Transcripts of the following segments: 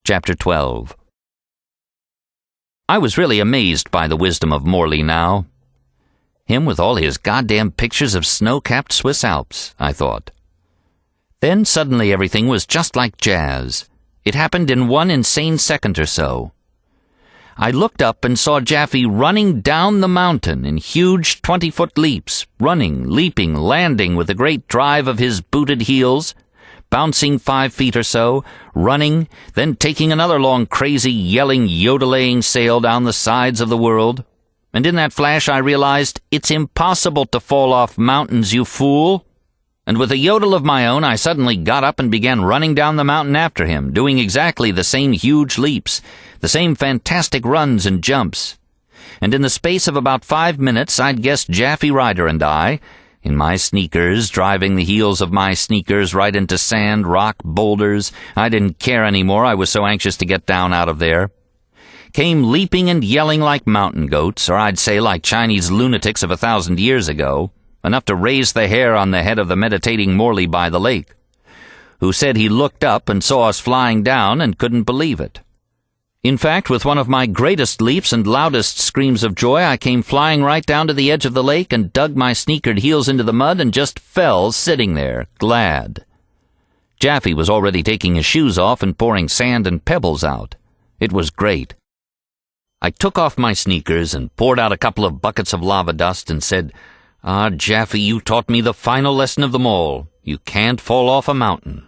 Chapter 12. I was really amazed by the wisdom of Morley now. Him with all his goddamn pictures of snow-capped Swiss Alps, I thought. Then suddenly everything was just like jazz. It happened in one insane second or so. I looked up and saw Jaffe running down the mountain in huge 20-foot leaps, running, leaping, landing with a great drive of his booted heels, bouncing 5 feet or so, running, then taking another long, crazy, yelling, yodeling sail down the sides of the world. And in that flash I realized, it's impossible to fall off mountains, you fool. And with a yodel of my own, I suddenly got up and began running down the mountain after him, doing exactly the same huge leaps, the same fantastic runs and jumps. And in the space of about 5 minutes, I'd guessed Jaffe Ryder and I, in my sneakers, driving the heels of my sneakers right into sand, rock, boulders. I didn't care anymore, I was so anxious to get down out of there. Came leaping and yelling like mountain goats, or I'd say like Chinese lunatics of 1,000 years ago, enough to raise the hair on the head of the meditating Morley by the lake, who said he looked up and saw us flying down and couldn't believe it. In fact, with one of my greatest leaps and loudest screams of joy, I came flying right down to the edge of the lake and dug my sneakered heels into the mud and just fell sitting there, glad. Jaffe was already taking his shoes off and pouring sand and pebbles out. It was great. I took off my sneakers and poured out a couple of buckets of lava dust and said, "Ah, Jaffe, you taught me the final lesson of them all. You can't fall off a mountain."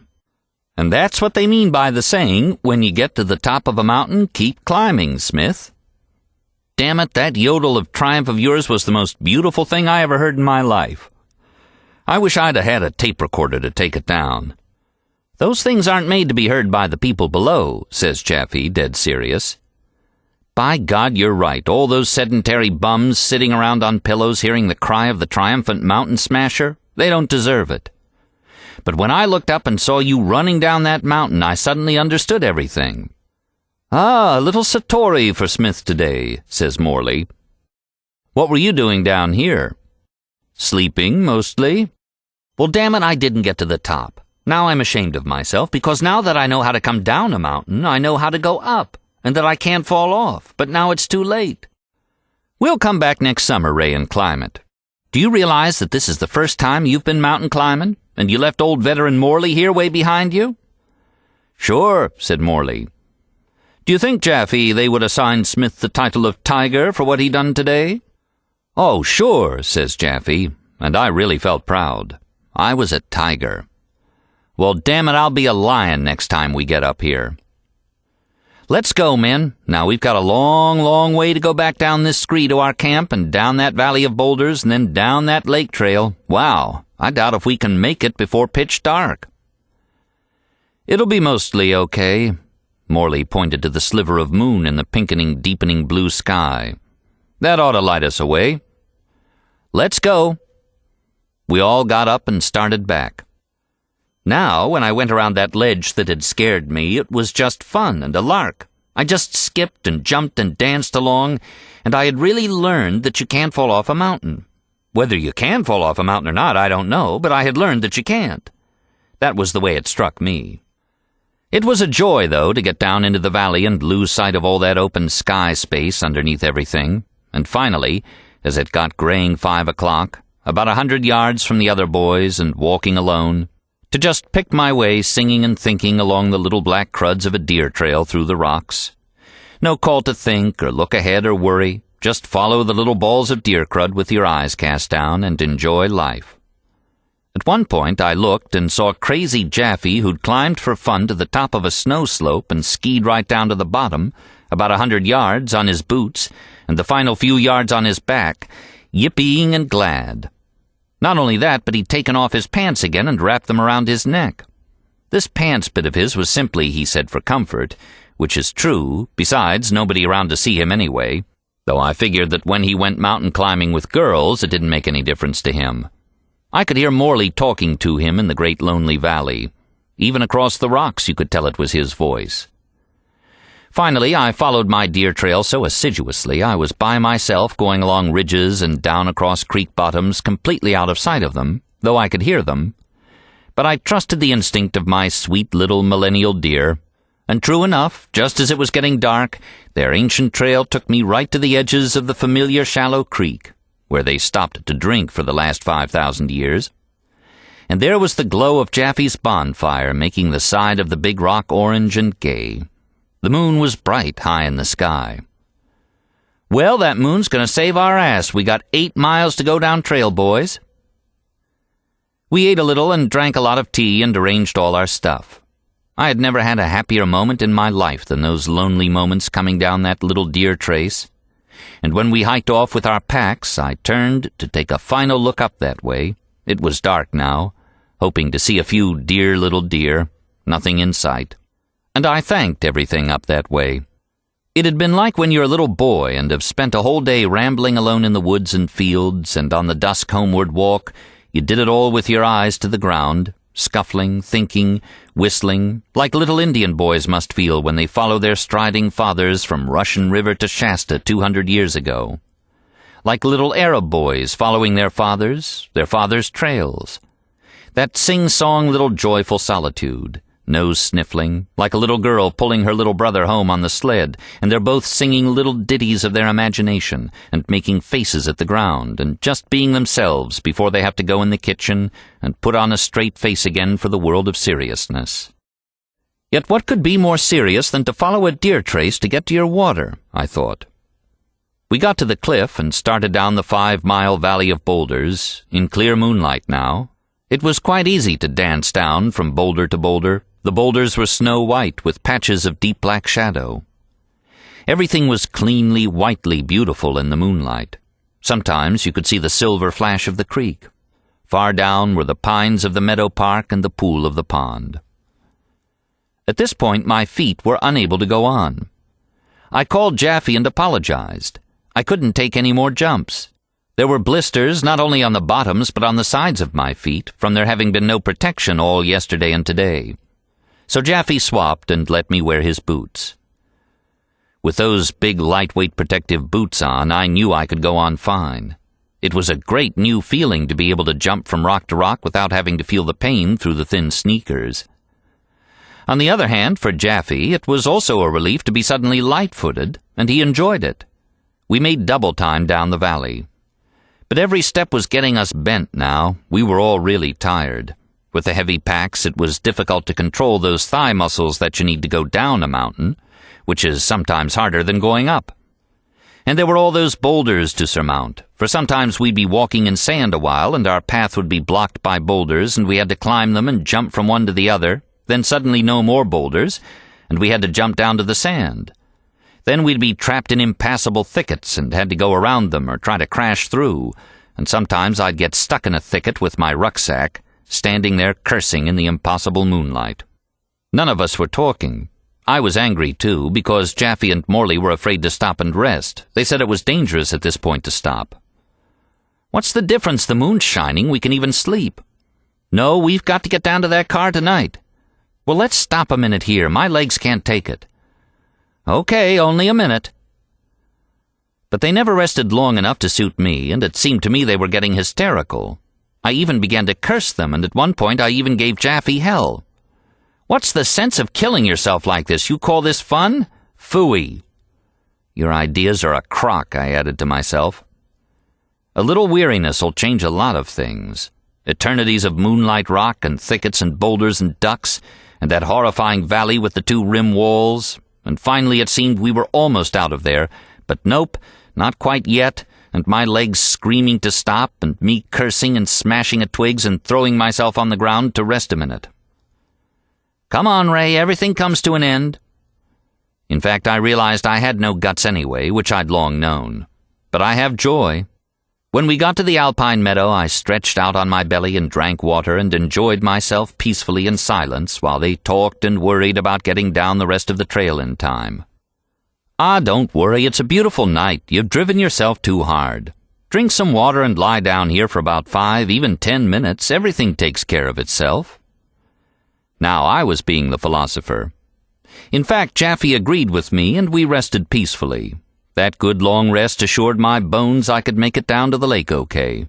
And that's what they mean by the saying, when you get to the top of a mountain, keep climbing, Smith. Damn it, that yodel of triumph of yours was the most beautiful thing I ever heard in my life. I wish I'd have had a tape recorder to take it down. Those things aren't made to be heard by the people below, says Jaffe, dead serious. By God, you're right. All those sedentary bums sitting around on pillows hearing the cry of the triumphant mountain smasher, they don't deserve it. But when I looked up and saw you running down that mountain, I suddenly understood everything. Ah, a little Satori for Smith today, says Morley. What were you doing down here? Sleeping, mostly. Well, damn it, I didn't get to the top. Now I'm ashamed of myself, because now that I know how to come down a mountain, I know how to go up, and that I can't fall off, but now it's too late. We'll come back next summer, Ray, and climb it. Do you realize that this is the first time you've been mountain climbing, and you left old veteran Morley here way behind you? Sure, said Morley. Do you think, Jaffe, they would assign Smith the title of Tiger for what he done today? Oh, sure, says Jaffe, and I really felt proud. I was a tiger. Well, damn it, I'll be a lion next time we get up here. Let's go, men. Now we've got a long, long way to go back down this scree to our camp and down that valley of boulders and then down that lake trail. Wow, I doubt if we can make it before pitch dark. It'll be mostly okay. Morley pointed to the sliver of moon in the pinkening, deepening blue sky. That ought to light us away. Let's go. We all got up and started back. Now, when I went around that ledge that had scared me, it was just fun and a lark. I just skipped and jumped and danced along, and I had really learned that you can't fall off a mountain. Whether you can fall off a mountain or not, I don't know, but I had learned that you can't. That was the way it struck me. It was a joy, though, to get down into the valley and lose sight of all that open sky space underneath everything. And finally, as it got graying 5 o'clock, about 100 yards from the other boys and walking alone, to just pick my way singing and thinking along the little black cruds of a deer trail through the rocks. No call to think or look ahead or worry, just follow the little balls of deer crud with your eyes cast down and enjoy life. At one point I looked and saw crazy Jaffe who'd climbed for fun to the top of a snow slope and skied right down to the bottom, about 100 yards on his boots and the final few yards on his back, yipping and glad. Not only that, but he'd taken off his pants again and wrapped them around his neck. This pants bit of his was simply, he said, for comfort, which is true. Besides, nobody around to see him anyway, though I figured that when he went mountain climbing with girls, it didn't make any difference to him. I could hear Morley talking to him in the great lonely valley. Even across the rocks you could tell it was his voice. Finally, I followed my deer trail so assiduously I was by myself going along ridges and down across creek bottoms completely out of sight of them, though I could hear them. But I trusted the instinct of my sweet little millennial deer. And true enough, just as it was getting dark, their ancient trail took me right to the edges of the familiar shallow creek, where they stopped to drink for the last 5,000 years. And there was the glow of Jaffe's bonfire making the side of the big rock orange and gay. The moon was bright high in the sky. "Well, that moon's going to save our ass. We got 8 miles to go down trail, boys." We ate a little and drank a lot of tea and arranged all our stuff. I had never had a happier moment in my life than those lonely moments coming down that little deer trace. And when we hiked off with our packs, I turned to take a final look up that way. It was dark now, hoping to see a few dear little deer, nothing in sight. And I thanked everything up that way. It had been like when you're a little boy and have spent a whole day rambling alone in the woods and fields, and on the dusk homeward walk, you did it all with your eyes to the ground, scuffling, thinking, whistling, like little Indian boys must feel when they follow their striding fathers from Russian River to Shasta 200 years ago. Like little Arab boys following their fathers' trails. That sing-song little joyful solitude, nose sniffling, like a little girl pulling her little brother home on the sled, and they're both singing little ditties of their imagination, and making faces at the ground, and just being themselves before they have to go in the kitchen and put on a straight face again for the world of seriousness. Yet what could be more serious than to follow a deer trace to get to your water, I thought. We got to the cliff and started down the 5-mile valley of boulders, in clear moonlight now. It was quite easy to dance down from boulder to boulder. The boulders were snow-white with patches of deep black shadow. Everything was cleanly, whitely beautiful in the moonlight. Sometimes you could see the silver flash of the creek. Far down were the pines of the meadow park and the pool of the pond. At this point, my feet were unable to go on. I called Jaffe and apologized. I couldn't take any more jumps. There were blisters not only on the bottoms but on the sides of my feet from there having been no protection all yesterday and today. So Jaffe swapped and let me wear his boots. With those big lightweight protective boots on, I knew I could go on fine. It was a great new feeling to be able to jump from rock to rock without having to feel the pain through the thin sneakers. On the other hand, for Jaffe, it was also a relief to be suddenly light-footed, and he enjoyed it. We made double time down the valley. But every step was getting us bent now. We were all really tired. With the heavy packs, it was difficult to control those thigh muscles that you need to go down a mountain, which is sometimes harder than going up. And there were all those boulders to surmount, for sometimes we'd be walking in sand a while and our path would be blocked by boulders and we had to climb them and jump from one to the other, then suddenly no more boulders, and we had to jump down to the sand. Then we'd be trapped in impassable thickets and had to go around them or try to crash through, and sometimes I'd get stuck in a thicket with my rucksack, standing there cursing in the impossible moonlight. None of us were talking. I was angry, too, because Jaffe and Morley were afraid to stop and rest. They said it was dangerous at this point to stop. "What's the difference? The moon's shining. We can even sleep." "No, we've got to get down to that car tonight." "Well, let's stop a minute here. My legs can't take it." "Okay, only a minute." But they never rested long enough to suit me, and it seemed to me they were getting hysterical. I even began to curse them, and at one point I even gave Jaffe hell. "What's the sense of killing yourself like this? You call this fun? Phooey." "Your ideas are a crock," I added to myself. A little weariness'll change a lot of things. Eternities of moonlight rock and thickets and boulders and ducks, and that horrifying valley with the 2 rim walls, and finally it seemed we were almost out of there, but nope, not quite yet, and my legs screaming to stop, and me cursing and smashing at twigs and throwing myself on the ground to rest a minute. "Come on, Ray, everything comes to an end." In fact, I realized I had no guts anyway, which I'd long known. But I have joy. When we got to the alpine meadow, I stretched out on my belly and drank water and enjoyed myself peacefully in silence while they talked and worried about getting down the rest of the trail in time. "Ah, don't worry, it's a beautiful night. You've driven yourself too hard. Drink some water and lie down here for about 5, even 10 minutes. Everything takes care of itself." Now I was being the philosopher. In fact, Jaffe agreed with me, and we rested peacefully. That good long rest assured my bones I could make it down to the lake okay.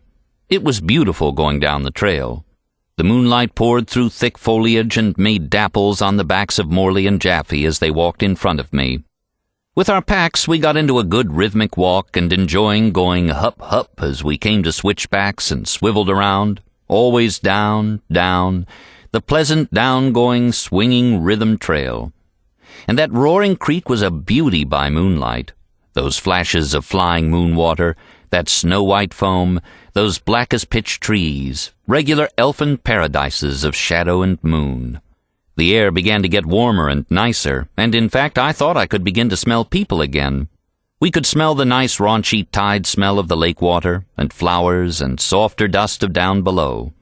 It was beautiful going down the trail. The moonlight poured through thick foliage and made dapples on the backs of Morley and Jaffe as they walked in front of me. With our packs, we got into a good rhythmic walk and enjoying going hup-hup as we came to switchbacks and swiveled around, always down, down, the pleasant down-going, swinging rhythm trail. And that roaring creek was a beauty by moonlight. Those flashes of flying moon water, that snow-white foam, those black-as-pitch trees, regular elfin paradises of shadow and moon. The air began to get warmer and nicer, and in fact I thought I could begin to smell people again. We could smell the nice raunchy tide smell of the lake water, and flowers, and softer dust of down below.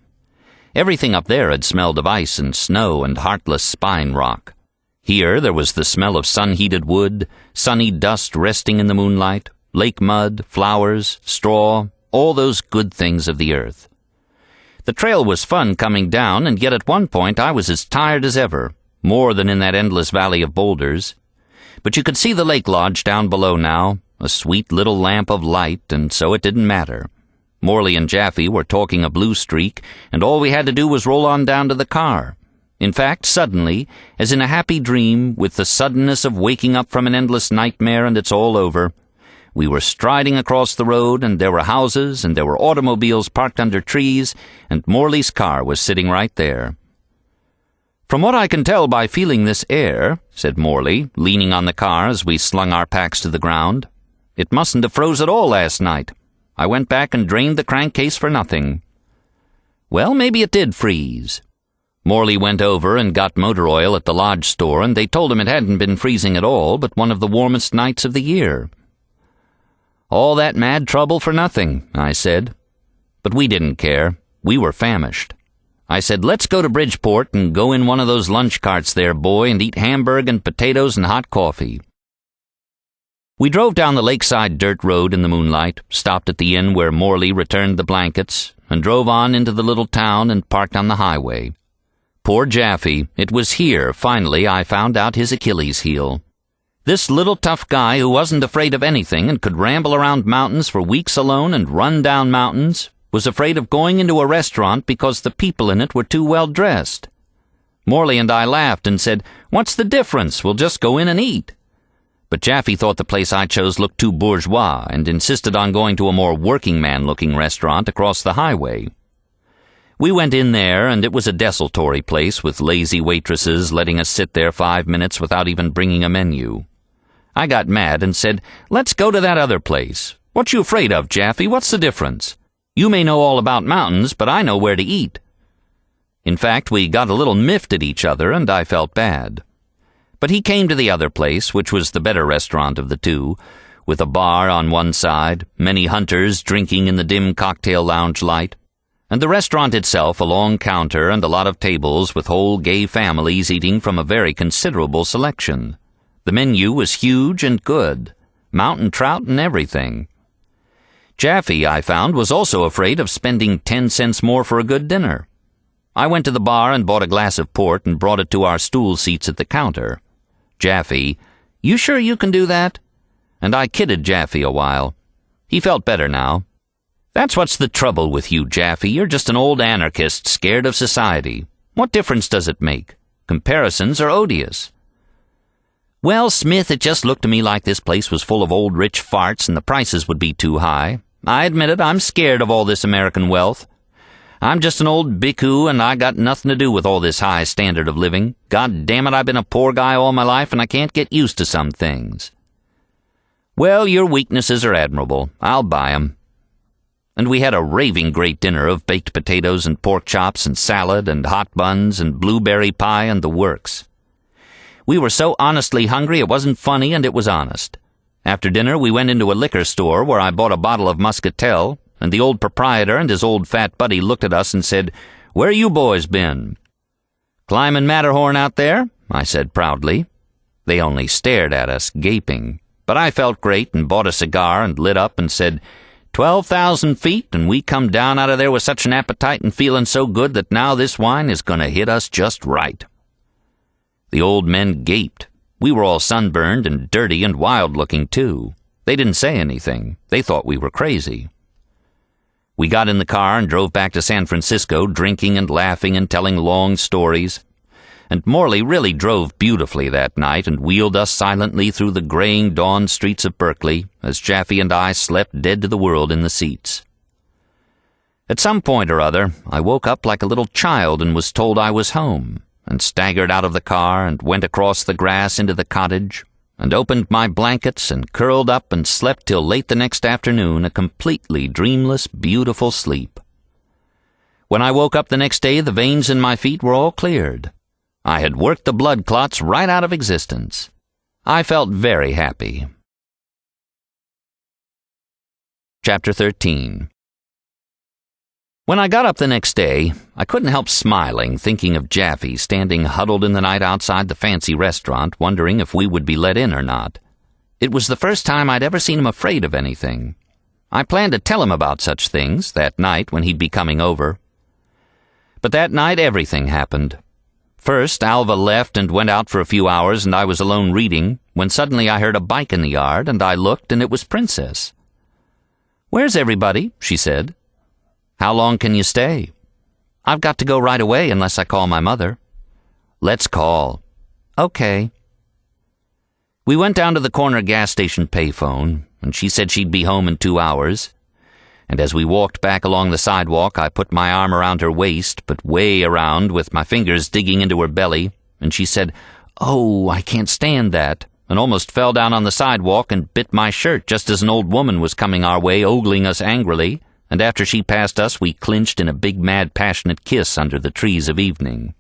Everything up there had smelled of ice and snow and heartless spine rock. Here there was the smell of sun-heated wood, sunny dust resting in the moonlight, lake mud, flowers, straw, all those good things of the earth. The trail was fun coming down, and yet at one point I was as tired as ever, more than in that endless valley of boulders. But you could see the lake lodge down below now, a sweet little lamp of light, and so it didn't matter. Morley and Jaffe were talking a blue streak, and all we had to do was roll on down to the car. In fact, suddenly, as in a happy dream, with the suddenness of waking up from an endless nightmare and it's all over, we were striding across the road, and there were houses, and there were automobiles parked under trees, and Morley's car was sitting right there. "From what I can tell by feeling this air," said Morley, leaning on the car as we slung our packs to the ground, "it mustn't have froze at all last night. I went back and drained the crankcase for nothing." "Well, maybe it did freeze." Morley went over and got motor oil at the lodge store, and they told him it hadn't been freezing at all, but one of the warmest nights of the year. "All that mad trouble for nothing," I said. But we didn't care. We were famished. I said, "Let's go to Bridgeport and go in one of those lunch carts there, boy, and eat hamburg and potatoes and hot coffee." We drove down the lakeside dirt road in the moonlight, stopped at the inn where Morley returned the blankets, and drove on into the little town and parked on the highway. Poor Jaffe, it was here, finally, I found out his Achilles heel. This little tough guy who wasn't afraid of anything and could ramble around mountains for weeks alone and run down mountains was afraid of going into a restaurant because the people in it were too well dressed. Morley and I laughed and said, "What's the difference? We'll just go in and eat." But Jaffe thought the place I chose looked too bourgeois and insisted on going to a more working-man-looking restaurant across the highway. We went in there, and it was a desultory place with lazy waitresses letting us sit there 5 minutes without even bringing a menu. I got mad and said, "Let's go to that other place. What you afraid of, Jaffe? What's the difference? You may know all about mountains, but I know where to eat." In fact, we got a little miffed at each other, and I felt bad. But he came to the other place, which was the better restaurant of the two, with a bar on one side, many hunters drinking in the dim cocktail lounge light, and the restaurant itself a long counter and a lot of tables with whole gay families eating from a very considerable selection. The menu was huge and good, mountain trout and everything. Jaffe, I found, was also afraid of spending 10 cents more for a good dinner. I went to the bar and bought a glass of port and brought it to our stool seats at the counter. Jaffe, "You sure you can do that?" And I kidded Jaffe a while. He felt better now. "That's what's the trouble with you, Jaffe. You're just an old anarchist scared of society. What difference does it make? Comparisons are odious." "Well, Smith, it just looked to me like this place was full of old rich farts and the prices would be too high. I admit it, I'm scared of all this American wealth. I'm just an old bhikkhu, and I got nothing to do with all this high standard of living. God damn it, I've been a poor guy all my life, and I can't get used to some things." "Well, your weaknesses are admirable. I'll buy 'em." And we had a raving great dinner of baked potatoes and pork chops and salad and hot buns and blueberry pie and the works. We were so honestly hungry it wasn't funny, and it was honest. After dinner we went into a liquor store where I bought a bottle of muscatel, and the old proprietor and his old fat buddy looked at us and said, "Where you boys been?" "Climbing Matterhorn out there," I said proudly. They only stared at us, gaping. But I felt great and bought a cigar and lit up and said, 12,000 feet, and we come down out of there with such an appetite and feeling so good that now this wine is going to hit us just right." The old men gaped. We were all sunburned and dirty and wild-looking, too. They didn't say anything. They thought we were crazy. We got in the car and drove back to San Francisco, drinking and laughing and telling long stories. And Morley really drove beautifully that night and wheeled us silently through the graying dawn streets of Berkeley as Jaffe and I slept dead to the world in the seats. At some point or other, I woke up like a little child and was told I was home, and staggered out of the car and went across the grass into the cottage, and opened my blankets and curled up and slept till late the next afternoon, a completely dreamless, beautiful sleep. When I woke up the next day, the veins in my feet were all cleared. I had worked the blood clots right out of existence. I felt very happy. Chapter 13. When I got up the next day, I couldn't help smiling, thinking of Jaffe standing huddled in the night outside the fancy restaurant, wondering if we would be let in or not. It was the first time I'd ever seen him afraid of anything. I planned to tell him about such things that night when he'd be coming over. But that night everything happened. First, Alva left and went out for a few hours, and I was alone reading, when suddenly I heard a bike in the yard, and I looked, and it was Princess. "Where's everybody?" she said. "How long can you stay?" "I've got to go right away unless I call my mother." "Let's call." "Okay." We went down to the corner gas station payphone, and she said she'd be home in 2 hours. And as we walked back along the sidewalk, I put my arm around her waist, but way around, with my fingers digging into her belly, and she said, "Oh, I can't stand that," and almost fell down on the sidewalk and bit my shirt just as an old woman was coming our way, ogling us angrily. And after she passed us, we clinched in a big, mad, passionate kiss under the trees of evening.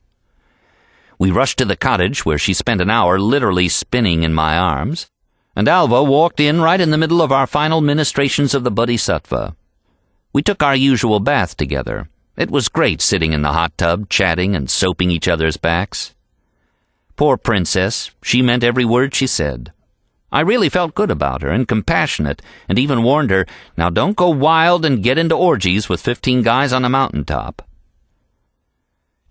We rushed to the cottage, where she spent an hour literally spinning in my arms, and Alva walked in right in the middle of our final ministrations of the Bodhisattva. We took our usual bath together. It was great sitting in the hot tub, chatting and soaping each other's backs. Poor Princess, she meant every word she said. I really felt good about her and compassionate, and even warned her, "Now don't go wild and get into orgies with 15 guys on a mountaintop."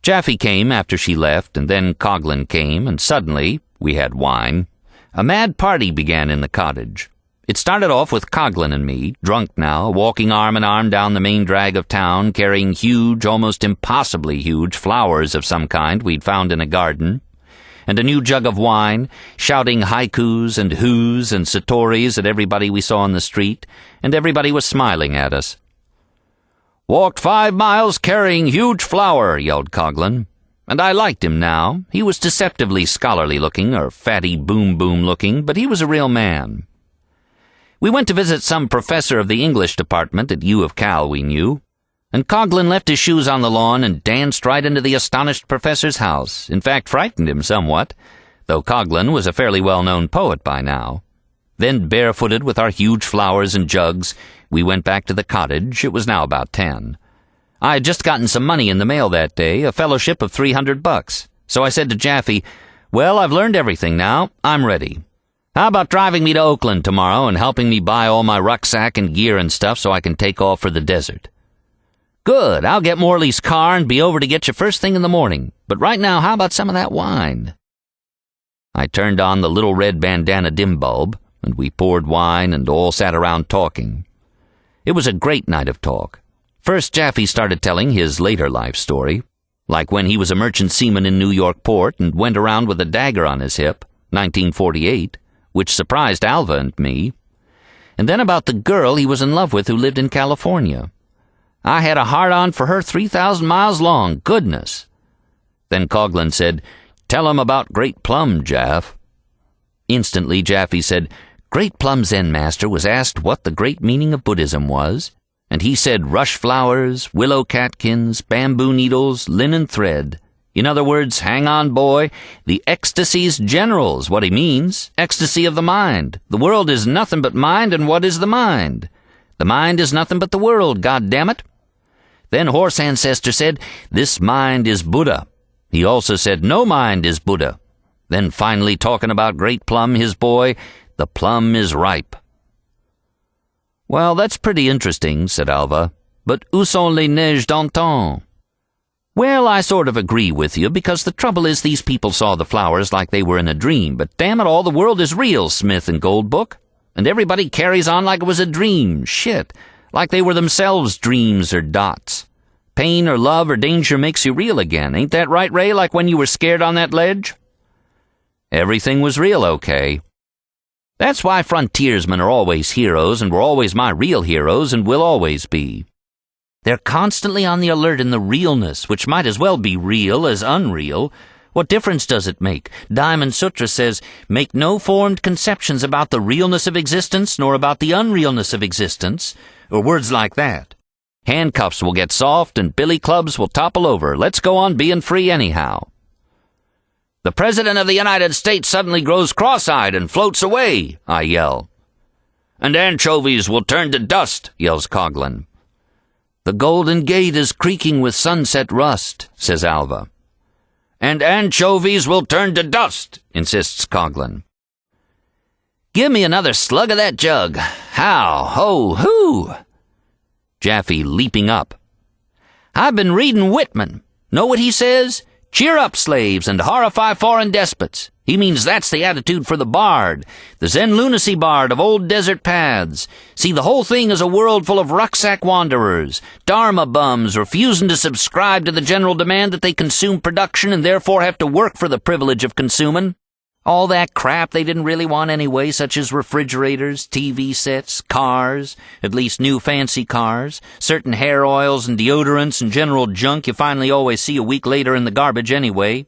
Jaffe came after she left, and then Coghlan came, and suddenly, we had wine. A mad party began in the cottage. It started off with Coghlan and me, drunk now, walking arm in arm down the main drag of town, carrying huge, almost impossibly huge, flowers of some kind we'd found in a garden, and a new jug of wine, shouting haikus and whoos and satoris at everybody we saw on the street, and everybody was smiling at us. "Walked 5 miles carrying huge flower," yelled Coghlan. And I liked him now. He was deceptively scholarly-looking, or fatty boom-boom-looking, but he was a real man. We went to visit some professor of the English department at U of Cal we knew, and Coghlan left his shoes on the lawn and danced right into the astonished professor's house, in fact frightened him somewhat, though Coghlan was a fairly well-known poet by now. Then, barefooted with our huge flowers and jugs, we went back to the cottage. It was now about 10. I had just gotten some money in the mail that day, a fellowship of $300, so I said to Jaffe, "Well, I've learned everything now. I'm ready. How about driving me to Oakland tomorrow and helping me buy all my rucksack and gear and stuff so I can take off for the desert?" "Good. I'll get Morley's car and be over to get you first thing in the morning. But right now, how about some of that wine?" I turned on the little red bandana dim bulb, and we poured wine and all sat around talking. It was a great night of talk. First, Jaffe started telling his later life story, like when he was a merchant seaman in New York port and went around with a dagger on his hip, 1948, which surprised Alva and me, and then about the girl he was in love with who lived in California. "I had a hard-on for her 3,000 miles long, goodness." Then Coghlan said, "Tell him about Great Plum, Jaff." Instantly Jaffe said, "Great Plum Zen Master was asked what the great meaning of Buddhism was, and he said rush flowers, willow catkins, bamboo needles, linen thread. In other words, hang on, boy, the ecstasy's general's what he means, ecstasy of the mind. The world is nothing but mind, and what is the mind? The mind is nothing but the world, goddammit." Then Horse Ancestor said, "This mind is Buddha." He also said, "No mind is Buddha." Then finally, talking about Great Plum, his boy, "The plum is ripe." "Well, that's pretty interesting," said Alva. "But où sont les neiges d'antan?" "Well, I sort of agree with you, because the trouble is these people saw the flowers like they were in a dream, but damn it all, the world is real, Smith and Goldbook. And everybody carries on like it was a dream. Shit. like they were themselves dreams or dots. Pain or love or danger makes you real again. Ain't that right, Ray, like when you were scared on that ledge? Everything was real, okay. That's why frontiersmen are always heroes and were always my real heroes and will always be. They're constantly on the alert in the realness, which might as well be real as unreal. What difference does it make? Diamond Sutra says, make no formed conceptions about the realness of existence nor about the unrealness of existence, or words like that. Handcuffs will get soft and billy clubs will topple over. Let's go on being free anyhow. The President of the United States suddenly grows cross-eyed and floats away, I yell. And anchovies will turn to dust, yells Coghlan. The Golden Gate is creaking with sunset rust, says Alva. And anchovies will turn to dust, insists Coghlan. Give me another slug of that jug. How, ho, hoo! Jaffe leaping up. I've been reading Whitman. Know what he says? Cheer up, slaves, and horrify foreign despots. He means that's the attitude for the bard, the Zenlunacy bard of old desert paths. See, the whole thing is a world full of rucksack wanderers, Dharma bums refusing to subscribe to the general demand that they consume production and therefore have to work for the privilege of consuming. All that crap they didn't really want anyway, such as refrigerators, TV sets, cars, at least new fancy cars, certain hair oils and deodorants and general junk you finally always see a week later in the garbage anyway.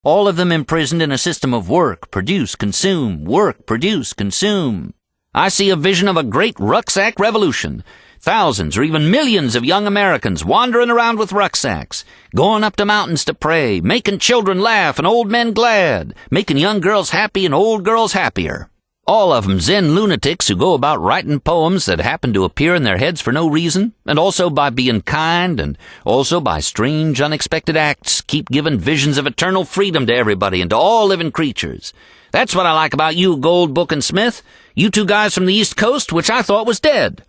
All of them imprisoned in a system of work, produce, consume, work, produce, consume. I see a vision of a great rucksack revolution. Thousands or even millions of young Americans wandering around with rucksacks, going up to mountains to pray, making children laugh and old men glad, making young girls happy and old girls happier. All of them Zen lunatics who go about writing poems that happen to appear in their heads for no reason, and also by being kind, and also by strange, unexpected acts keep giving visions of eternal freedom to everybody and to all living creatures. That's what I like about you, Goldbook and Smith, you two guys from the East Coast, which I thought was dead.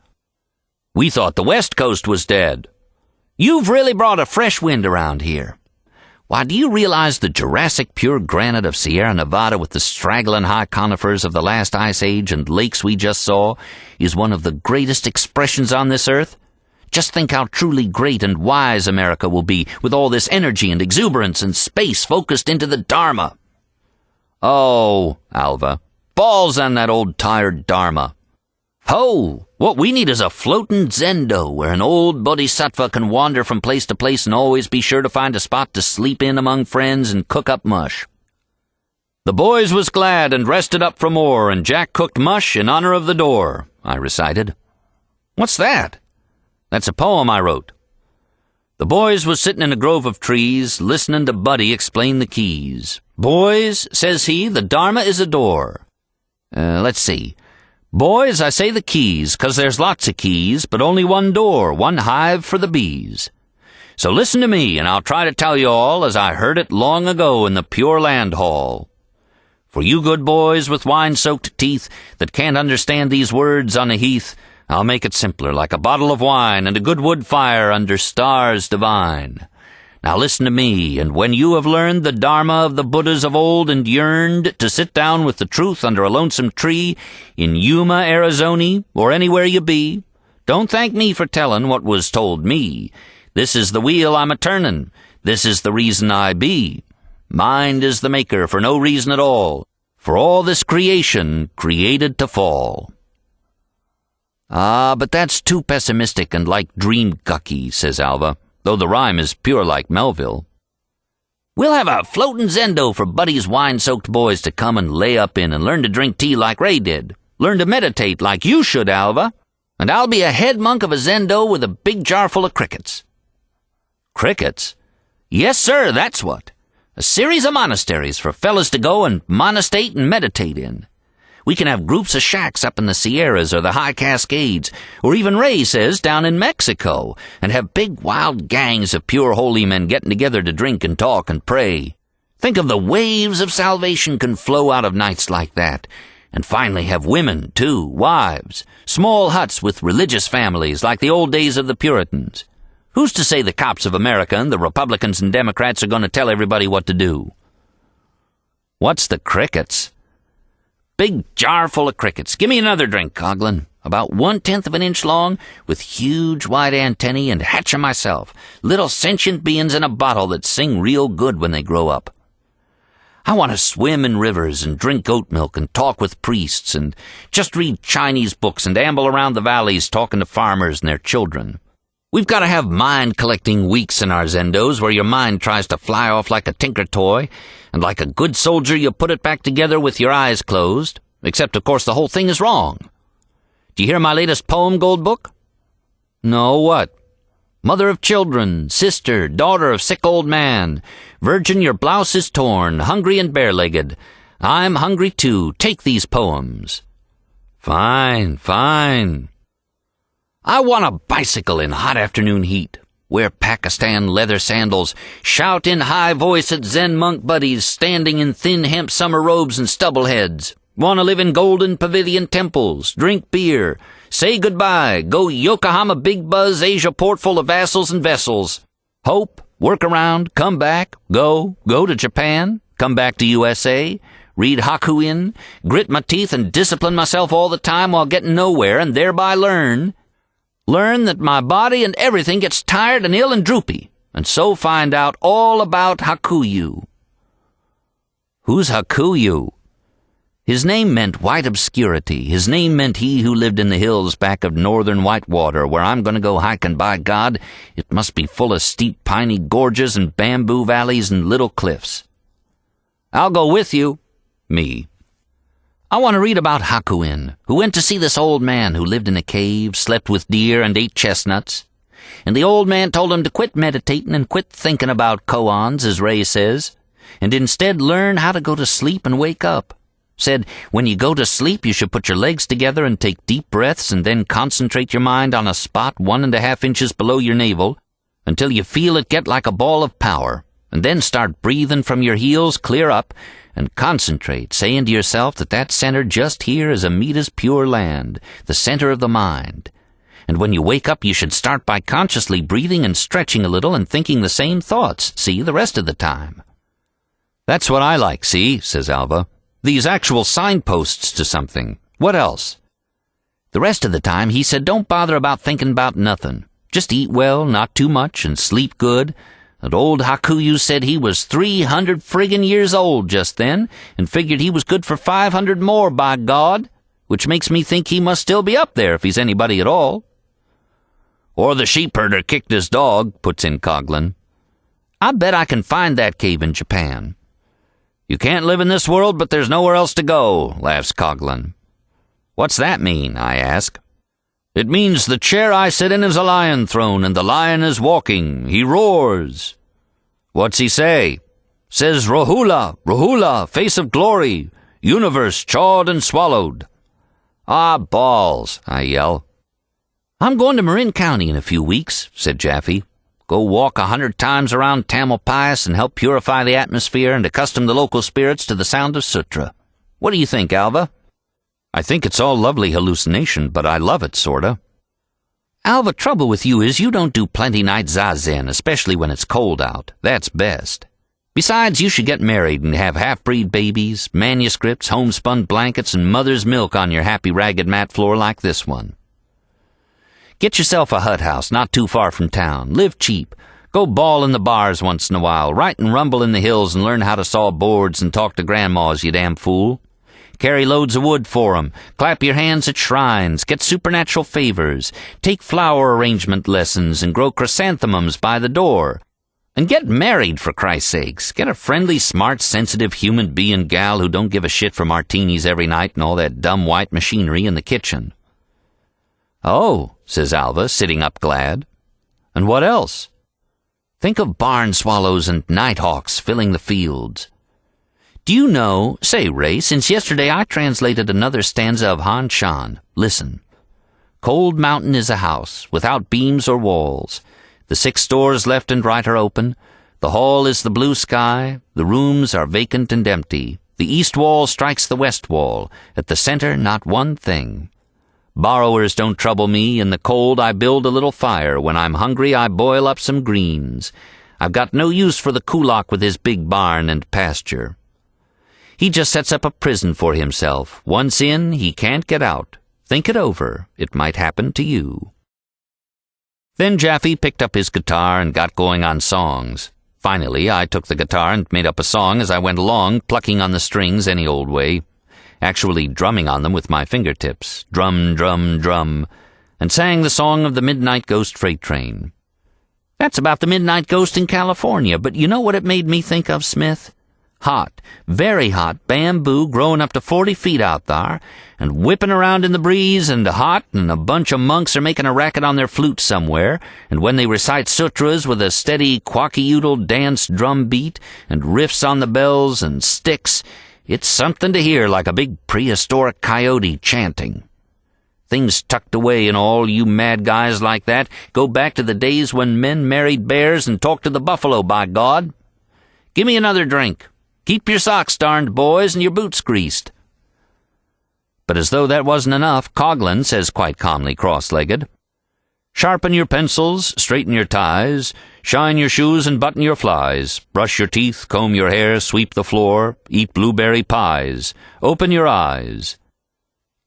We thought the West Coast was dead. You've really brought a fresh wind around here. Why, do you realize the Jurassic pure granite of Sierra Nevada with the straggling high conifers of the last ice age and lakes we just saw is one of the greatest expressions on this earth? Just think how truly great and wise America will be with all this energy and exuberance and space focused into the Dharma. Oh, Alva, balls on that old tired Dharma. Ho! What we need is a floating Zendo where an old bodhisattva can wander from place to place and always be sure to find a spot to sleep in among friends and cook up mush. The boys was glad and rested up for more, and Jack cooked mush in honor of the door, I recited. What's that? That's a poem I wrote. The boys was sitting in a grove of trees, listening to Buddy explain the keys. Boys, says he, the Dharma is a door. Let's see. Boys, I say the keys, 'cause there's lots of keys, but only one door, one hive for the bees. So listen to me, and I'll try to tell you all as I heard it long ago in the Pure Land Hall. For you good boys with wine-soaked teeth that can't understand these words on a heath, I'll make it simpler, like a bottle of wine and a good wood fire under stars divine. Now listen to me, and when you have learned the Dharma of the Buddhas of old and yearned to sit down with the truth under a lonesome tree in Yuma, Arizona, or anywhere you be, don't thank me for telling what was told me. This is the wheel I'm a-turnin'. This is the reason I be. Mind is the maker for no reason at all, for all this creation created to fall. Ah, but that's too pessimistic and like dream-gucky, says Alva, though the rhyme is pure like Melville. We'll have a floatin' Zendo for Buddy's wine-soaked boys to come and lay up in and learn to drink tea like Ray did. Learn to meditate like you should, Alva. And I'll be a head monk of a Zendo with a big jar full of crickets. Crickets? Yes, sir, that's what. A series of monasteries for fellas to go and monostate and meditate in. We can have groups of shacks up in the Sierras or the High Cascades, or even Ray says down in Mexico, and have big wild gangs of pure holy men getting together to drink and talk and pray. Think of the waves of salvation can flow out of nights like that. And finally have women, too, wives, small huts with religious families like the old days of the Puritans. Who's to say the cops of America and the Republicans and Democrats are going to tell everybody what to do? What's the crickets? Big jar full of crickets. Give me another drink, Coghlan. about 1/10 of an inch long, with huge white antennae, and hatch 'em myself, little sentient beings in a bottle that sing real good when they grow up. I want to swim in rivers and drink oat milk and talk with priests and just read Chinese books and amble around the valleys talking to farmers and their children. We've got to have mind-collecting weeks in our Zendos where your mind tries to fly off like a tinker toy, and like a good soldier you put it back together with your eyes closed, except of course the whole thing is wrong. Do you hear my latest poem, Gold Book? No, what? Mother of children, sister, daughter of sick old man, virgin, your blouse is torn, hungry and bare-legged. I'm hungry too. Take these poems. Fine, fine. I want a bicycle in hot afternoon heat, wear Pakistan leather sandals, shout in high voice at Zen monk buddies standing in thin hemp summer robes and stubble heads. Want to live in golden pavilion temples, drink beer, say goodbye, go Yokohama Big Buzz Asia port full of vassals and vessels. Hope, work around, come back, go to Japan, come back to USA, read Hakuin, grit my teeth and discipline myself all the time while getting nowhere, and thereby learn that my body and everything gets tired and ill and droopy, and so find out all about Hakuyu. Who's Hakuyu? His name meant white obscurity. His name meant he who lived in the hills back of northern Whitewater, where I'm going to go hiking. By God, it must be full of steep piney gorges and bamboo valleys and little cliffs. I'll go with you. Me. I want to read about Hakuin, who went to see this old man who lived in a cave, slept with deer, and ate chestnuts. And the old man told him to quit meditating and quit thinking about koans, as Ray says, and instead learn how to go to sleep and wake up. Said, when you go to sleep, you should put your legs together and take deep breaths and then concentrate your mind on a spot 1.5 inches below your navel until you feel it get like a ball of power, and then start breathing from your heels clear up and concentrate, saying to yourself that center just here is Amita's pure land, the center of the mind. And when you wake up, you should start by consciously breathing and stretching a little and thinking the same thoughts, see, the rest of the time. That's what I like, see, says Alva. These actual signposts to something. What else? The rest of the time, he said, don't bother about thinking about nothing. Just eat well, not too much, and sleep good. And old Hakuyu said he was 300 friggin' years old just then, and figured he was good for 500 more, by God, which makes me think he must still be up there if he's anybody at all. Or the sheep herder kicked his dog, puts in Coghlan. I bet I can find that cave in Japan. You can't live in this world, but there's nowhere else to go, laughs Coghlan. What's that mean, I ask. It means the chair I sit in is a lion throne, and the lion is walking. He roars. What's he say? Says, Rohula, Rohula, face of glory, universe chawed and swallowed. Ah, balls, I yell. I'm going to Marin County in a few weeks, said Jaffe. Go walk 100 times around Tamalpais and help purify the atmosphere and accustom the local spirits to the sound of sutra. What do you think, Alva? I think it's all lovely hallucination, but I love it, sorta. Alva, trouble with you is you don't do plenty night zazen, especially when it's cold out. That's best. Besides, you should get married and have half-breed babies, manuscripts, homespun blankets, and mother's milk on your happy ragged mat floor like this one. Get yourself a hut house not too far from town. Live cheap. Go bawl in the bars once in a while. Write and rumble in the hills and learn how to saw boards and talk to grandmas, you damn fool. Carry loads of wood for 'em. Clap your hands at shrines. Get supernatural favors. Take flower arrangement lessons and grow chrysanthemums by the door. And get married, for Christ's sakes. Get a friendly, smart, sensitive human being gal who don't give a shit for martinis every night and all that dumb white machinery in the kitchen. Oh, says Alva, sitting up glad. And what else? Think of barn swallows and nighthawks filling the fields. Do you know, say, Ray, since yesterday I translated another stanza of Han Shan. Listen. Cold Mountain is a house, without beams or walls. The 6 doors left and right are open. The hall is the blue sky. The rooms are vacant and empty. The east wall strikes the west wall. At the center, not one thing. Borrowers don't trouble me. In the cold, I build a little fire. When I'm hungry, I boil up some greens. I've got no use for the kulak with his big barn and pasture. He just sets up a prison for himself. Once in, he can't get out. Think it over. It might happen to you. Then Jaffe picked up his guitar and got going on songs. Finally, I took the guitar and made up a song as I went along, plucking on the strings any old way, actually drumming on them with my fingertips, drum, drum, drum, and sang the song of the Midnight Ghost Freight Train. That's about the Midnight Ghost in California, but you know what it made me think of, Smith? Hot, very hot bamboo growing up to 40 feet out there, and whipping around in the breeze, and hot, and a bunch of monks are making a racket on their flutes somewhere, and when they recite sutras with a steady quacky-oodle dance drum beat, and riffs on the bells and sticks, it's something to hear like a big prehistoric coyote chanting. Things tucked away in all you mad guys like that go back to the days when men married bears and talked to the buffalo, by God. Give me another drink. Keep your socks darned, boys, and your boots greased. But as though that wasn't enough, Coghlan says quite calmly, cross-legged, "Sharpen your pencils, straighten your ties, shine your shoes and button your flies, brush your teeth, comb your hair, sweep the floor, eat blueberry pies, open your eyes."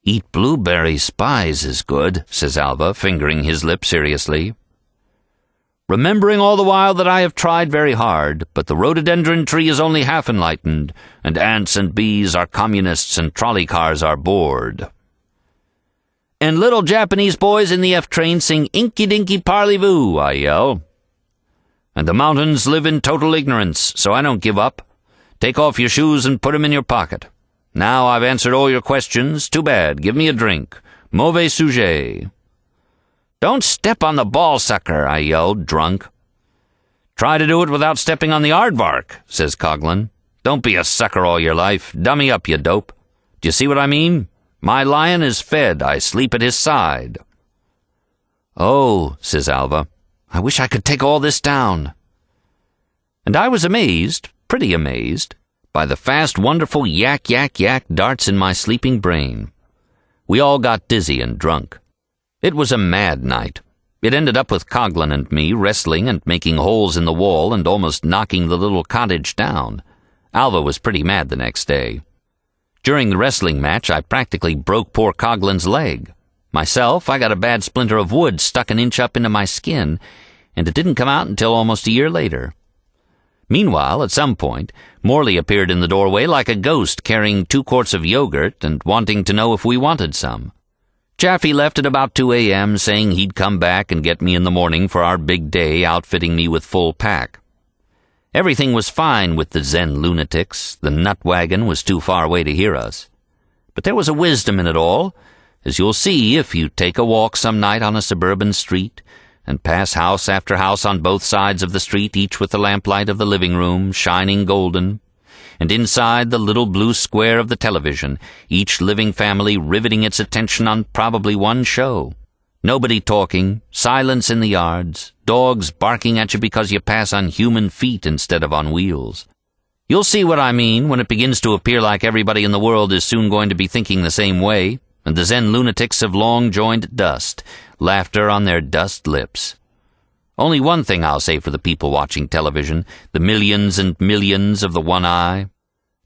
"Eat blueberry spies is good," says Alva, fingering his lip seriously. "Remembering all the while that I have tried very hard, but the rhododendron tree is only half enlightened, and ants and bees are communists and trolley cars are bored." "And little Japanese boys in the F-train sing Inky-Dinky Parley-Voo," I yell. "And the mountains live in total ignorance, so I don't give up. Take off your shoes and put 'em in your pocket. Now I've answered all your questions. Too bad. Give me a drink. Mauvais sujet." "Don't step on the ball sucker," I yelled, drunk. "Try to do it without stepping on the aardvark," says Coghlan. "Don't be a sucker all your life. Dummy up, you dope. Do you see what I mean? My lion is fed. I sleep at his side." "Oh," says Alva, "I wish I could take all this down." And I was amazed, pretty amazed, by the fast, wonderful yak, yak, yak darts in my sleeping brain. We all got dizzy and drunk. It was a mad night. It ended up with Coghlan and me wrestling and making holes in the wall and almost knocking the little cottage down. Alva was pretty mad the next day. During the wrestling match, I practically broke poor Coghlan's leg. Myself, I got a bad splinter of wood stuck an inch up into my skin, and it didn't come out until almost a year later. Meanwhile, at some point, Morley appeared in the doorway like a ghost carrying 2 quarts of yogurt and wanting to know if we wanted some. Jaffe left at about 2 a.m., saying he'd come back and get me in the morning for our big day, outfitting me with full pack. Everything was fine with the Zenlunatics. The nut wagon was too far away to hear us. But there was a wisdom in it all, as you'll see if you take a walk some night on a suburban street, and pass house after house on both sides of the street, each with the lamplight of the living room shining golden, and inside the little blue square of the television, each living family riveting its attention on probably one show. Nobody talking, silence in the yards, dogs barking at you because you pass on human feet instead of on wheels. You'll see what I mean when it begins to appear like everybody in the world is soon going to be thinking the same way, and the Zenlunatics have long joined dust, laughter on their dust lips. Only one thing I'll say for the people watching television, the millions and millions of the one eye.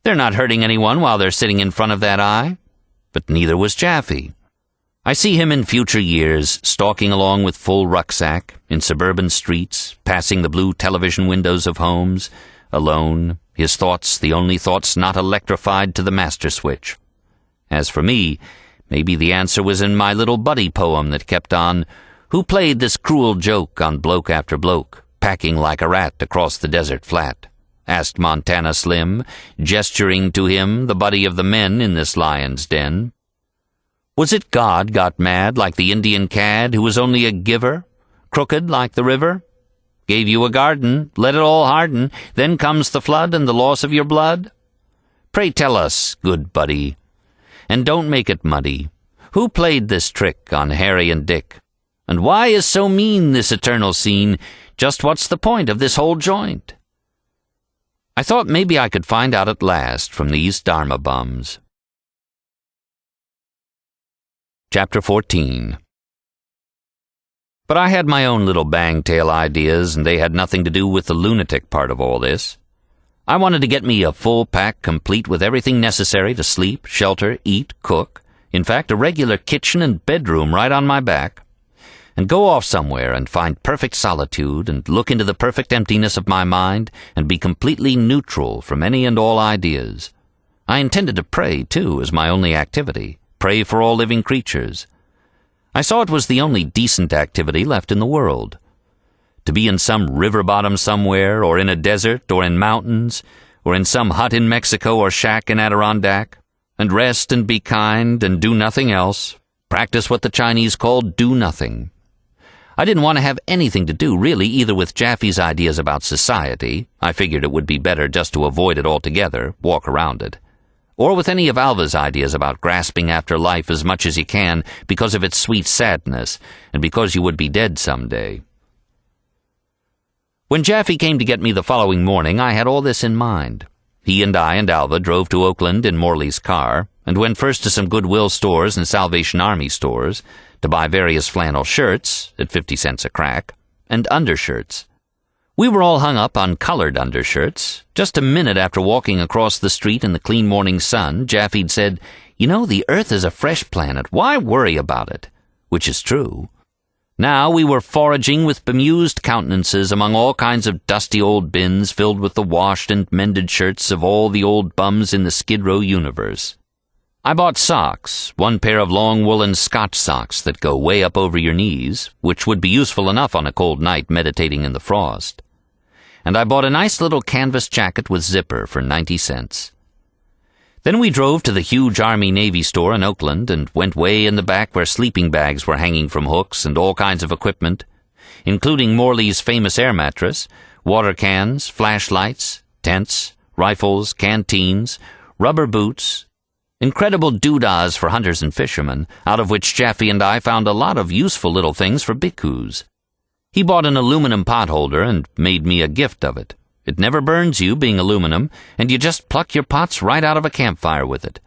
They're not hurting anyone while they're sitting in front of that eye. But neither was Jaffe. I see him in future years, stalking along with full rucksack, in suburban streets, passing the blue television windows of homes, alone, his thoughts the only thoughts not electrified to the master switch. As for me, maybe the answer was in my little buddy poem that kept on, "Who played this cruel joke on bloke after bloke, packing like a rat across the desert flat?" asked Montana Slim, gesturing to him, the buddy of the men in this lion's den. Was it God got mad like the Indian cad who was only a giver, crooked like the river? Gave you a garden, let it all harden, then comes the flood and the loss of your blood? Pray tell us, good buddy, and don't make it muddy, who played this trick on Harry and Dick? And why is so mean this eternal scene? Just what's the point of this whole joint? I thought maybe I could find out at last from these Dharma Bums. Chapter 14. But I had my own little bang-tail ideas, and they had nothing to do with the lunatic part of all this. I wanted to get me a full pack complete with everything necessary to sleep, shelter, eat, cook, In fact, a regular kitchen and bedroom right on my back, and go off somewhere and find perfect solitude and look into the perfect emptiness of my mind and be completely neutral from any and all ideas. I intended to pray, too, as my only activity. Pray for all living creatures. I saw it was the only decent activity left in the world. To be in some river bottom somewhere, or in a desert, or in mountains, or in some hut in Mexico or shack in Adirondack, and rest and be kind and do nothing else, practice what the Chinese called do nothing. I didn't want to have anything to do, really, either with Jaffe's ideas about society. I figured it would be better just to avoid it altogether, walk around it. Or with any of Alva's ideas about grasping after life as much as you can because of its sweet sadness, and because you would be dead someday. When Jaffe came to get me the following morning, I had all this in mind. He and I and Alva drove to Oakland in Morley's car, and went first to some Goodwill stores and Salvation Army stores to buy various flannel shirts, at 50 cents a crack, and undershirts. We were all hung up on colored undershirts. Just a minute after walking across the street in the clean morning sun, Jaffe'd said, "You know, the Earth is a fresh planet. Why worry about it?" Which is true. Now we were foraging with bemused countenances among all kinds of dusty old bins filled with the washed and mended shirts of all the old bums in the Skid Row universe. I bought socks, one pair of long woolen Scotch socks that go way up over your knees, which would be useful enough on a cold night meditating in the frost. And I bought a nice little canvas jacket with zipper for 90 cents. Then we drove to the huge Army-Navy store in Oakland and went way in the back where sleeping bags were hanging from hooks and all kinds of equipment, including Morley's famous air mattress, water cans, flashlights, tents, rifles, canteens, rubber boots, incredible doodahs for hunters and fishermen, out of which Jaffe and I found a lot of useful little things for bhikkhus. He bought an aluminum pot holder and made me a gift of it. It never burns you, being aluminum, and you just pluck your pots right out of a campfire with it.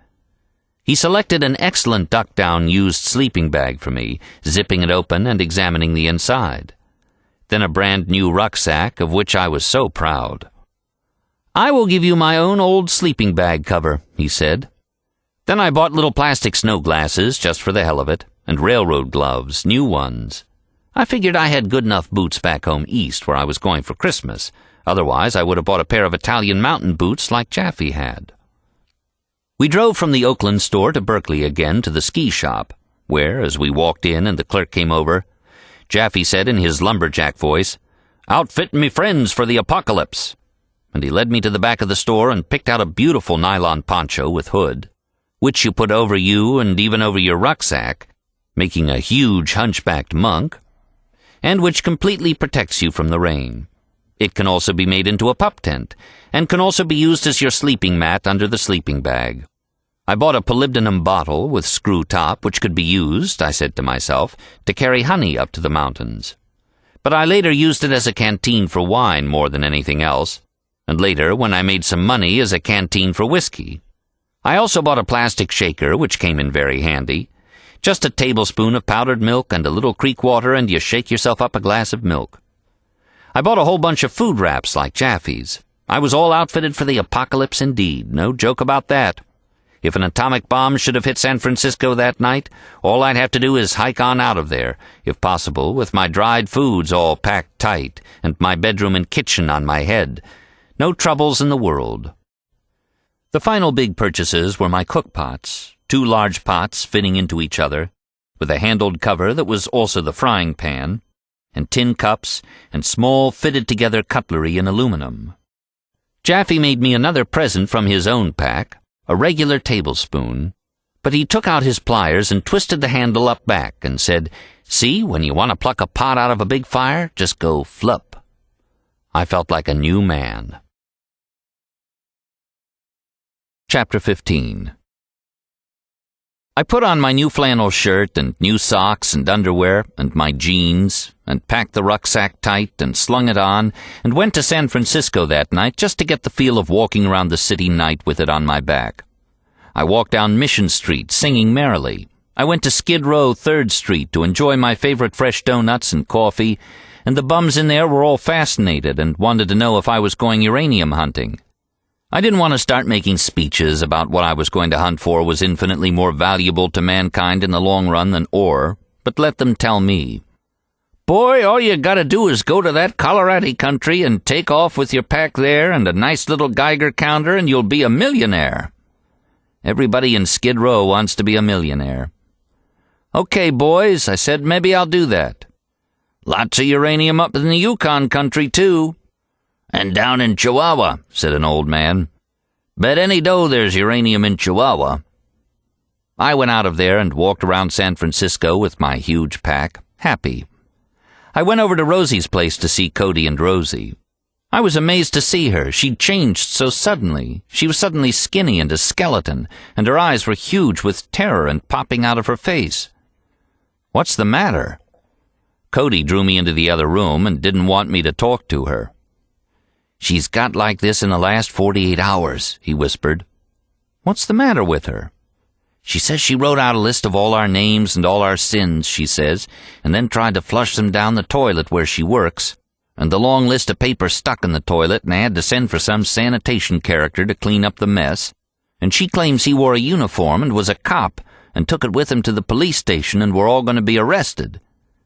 He selected an excellent duck-down used sleeping bag for me, zipping it open and examining the inside. Then a brand-new rucksack, of which I was so proud. "I will give you my own old sleeping bag cover," he said. Then I bought little plastic snow glasses, just for the hell of it, and railroad gloves, new ones. I figured I had good enough boots back home east where I was going for Christmas. Otherwise, I would have bought a pair of Italian mountain boots like Jaffe had. We drove from the Oakland store to Berkeley again to the ski shop, where, as we walked in and the clerk came over, Jaffe said in his lumberjack voice, "Outfitting me friends for the apocalypse." And he led me to the back of the store and picked out a beautiful nylon poncho with hood, which you put over you and even over your rucksack, making a huge hunchbacked monk, and which completely protects you from the rain. It can also be made into a pup tent, and can also be used as your sleeping mat under the sleeping bag. I bought a molybdenum bottle with screw top, which could be used, I said to myself, to carry honey up to the mountains. But I later used it as a canteen for wine more than anything else, and later, when I made some money, as a canteen for whiskey. I also bought a plastic shaker, which came in very handy. Just a tablespoon of powdered milk and a little creek water, and you shake yourself up a glass of milk. I bought a whole bunch of food wraps like Jaffe's. I was all outfitted for the apocalypse indeed, no joke about that. If an atomic bomb should have hit San Francisco that night, all I'd have to do is hike on out of there, if possible, with my dried foods all packed tight and my bedroom and kitchen on my head. No troubles in the world. The final big purchases were my cook pots, 2 large pots fitting into each other, with a handled cover that was also the frying pan, and tin cups, and small fitted-together cutlery in aluminum. Jaffe made me another present from his own pack, a regular tablespoon, but he took out his pliers and twisted the handle up back and said, "See, when you want to pluck a pot out of a big fire, just go flup." I felt like a new man. Chapter 15. I put on my new flannel shirt and new socks and underwear and my jeans and packed the rucksack tight and slung it on and went to San Francisco that night just to get the feel of walking around the city night with it on my back. I walked down Mission Street singing merrily. I went to Skid Row 3rd Street to enjoy my favorite fresh donuts and coffee, and the bums in there were all fascinated and wanted to know if I was going uranium hunting. I didn't want to start making speeches about what I was going to hunt for was infinitely more valuable to mankind in the long run than ore, but let them tell me. Boy, all you gotta do is go to that Colorado country and take off with your pack there and a nice little Geiger counter and you'll be a millionaire. Everybody in Skid Row wants to be a millionaire. Okay, boys, I said, maybe I'll do that. Lots of uranium up in the Yukon country, too. And down in Chihuahua, said an old man. Bet any dough there's uranium in Chihuahua. I went out of there and walked around San Francisco with my huge pack, happy. I went over to Rosie's place to see Cody and Rosie. I was amazed to see her. She'd changed so suddenly. She was suddenly skinny and a skeleton, and her eyes were huge with terror and popping out of her face. What's the matter? Cody drew me into the other room and didn't want me to talk to her. She's got like this in the last 48 hours, he whispered. What's the matter with her? She says she wrote out a list of all our names and all our sins, she says, and then tried to flush them down the toilet where she works. And the long list of papers stuck in the toilet, and I had to send for some sanitation character to clean up the mess. And she claims he wore a uniform and was a cop, and took it with him to the police station, and we're all going to be arrested.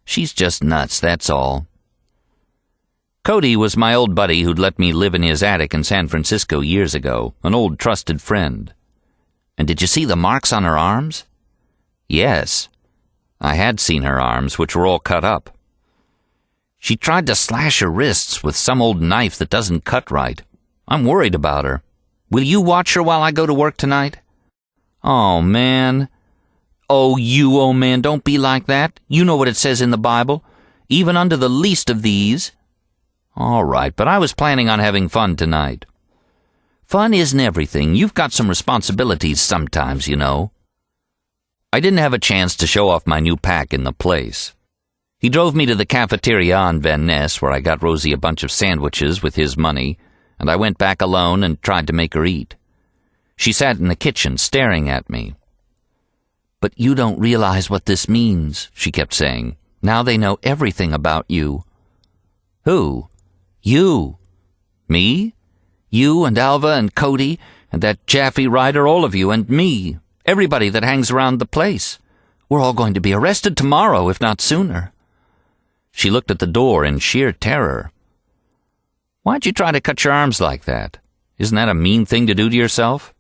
She's just nuts, that's all. Cody was my old buddy who'd let me live in his attic in San Francisco years ago, an old trusted friend. And did you see the marks on her arms? Yes. I had seen her arms, which were all cut up. She tried to slash her wrists with some old knife that doesn't cut right. I'm worried about her. Will you watch her while I go to work tonight? Oh, man. Oh, you old man, don't be like that. You know what it says in the Bible. Even under the least of these. All right, but I was planning on having fun tonight. Fun isn't everything. You've got some responsibilities sometimes, you know. I didn't have a chance to show off my new pack in the place. He drove me to the cafeteria on Van Ness, where I got Rosie a bunch of sandwiches with his money, and I went back alone and tried to make her eat. She sat in the kitchen staring at me. But you don't realize what this means, she kept saying. Now they know everything about you. Who? You. Me? You and Alva and Cody and that Jaffe Ryder, all of you, and me. Everybody that hangs around the place. We're all going to be arrested tomorrow, if not sooner. She looked at the door in sheer terror. Why'd you try to cut your arms like that? Isn't that a mean thing to do to yourself?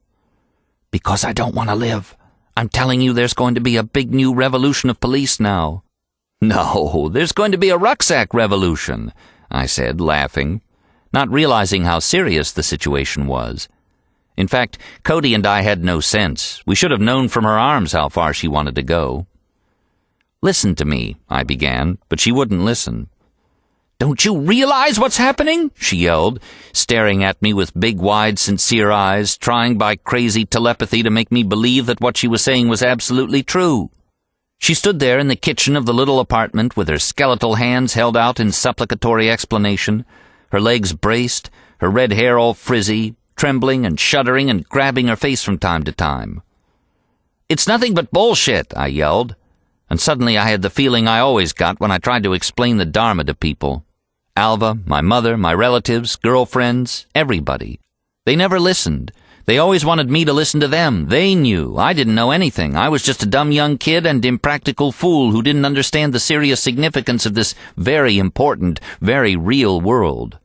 Because I don't want to live. I'm telling you there's going to be a big new revolution of police now. No, there's going to be a rucksack revolution, I said, laughing, not realizing how serious the situation was. In fact, Cody and I had no sense. We should have known from her arms how far she wanted to go. Listen to me, I began, but she wouldn't listen. Don't you realize what's happening? She yelled, staring at me with big, wide, sincere eyes, trying by crazy telepathy to make me believe that what she was saying was absolutely true. She stood there in the kitchen of the little apartment with her skeletal hands held out in supplicatory explanation, her legs braced, her red hair all frizzy, trembling and shuddering and grabbing her face from time to time. It's nothing but bullshit, I yelled, and suddenly I had the feeling I always got when I tried to explain the Dharma to people. Alva, my mother, my relatives, girlfriends, everybody. They never listened. They always wanted me to listen to them. They knew. I didn't know anything. I was just a dumb young kid and impractical fool who didn't understand the serious significance of this very important, very real world.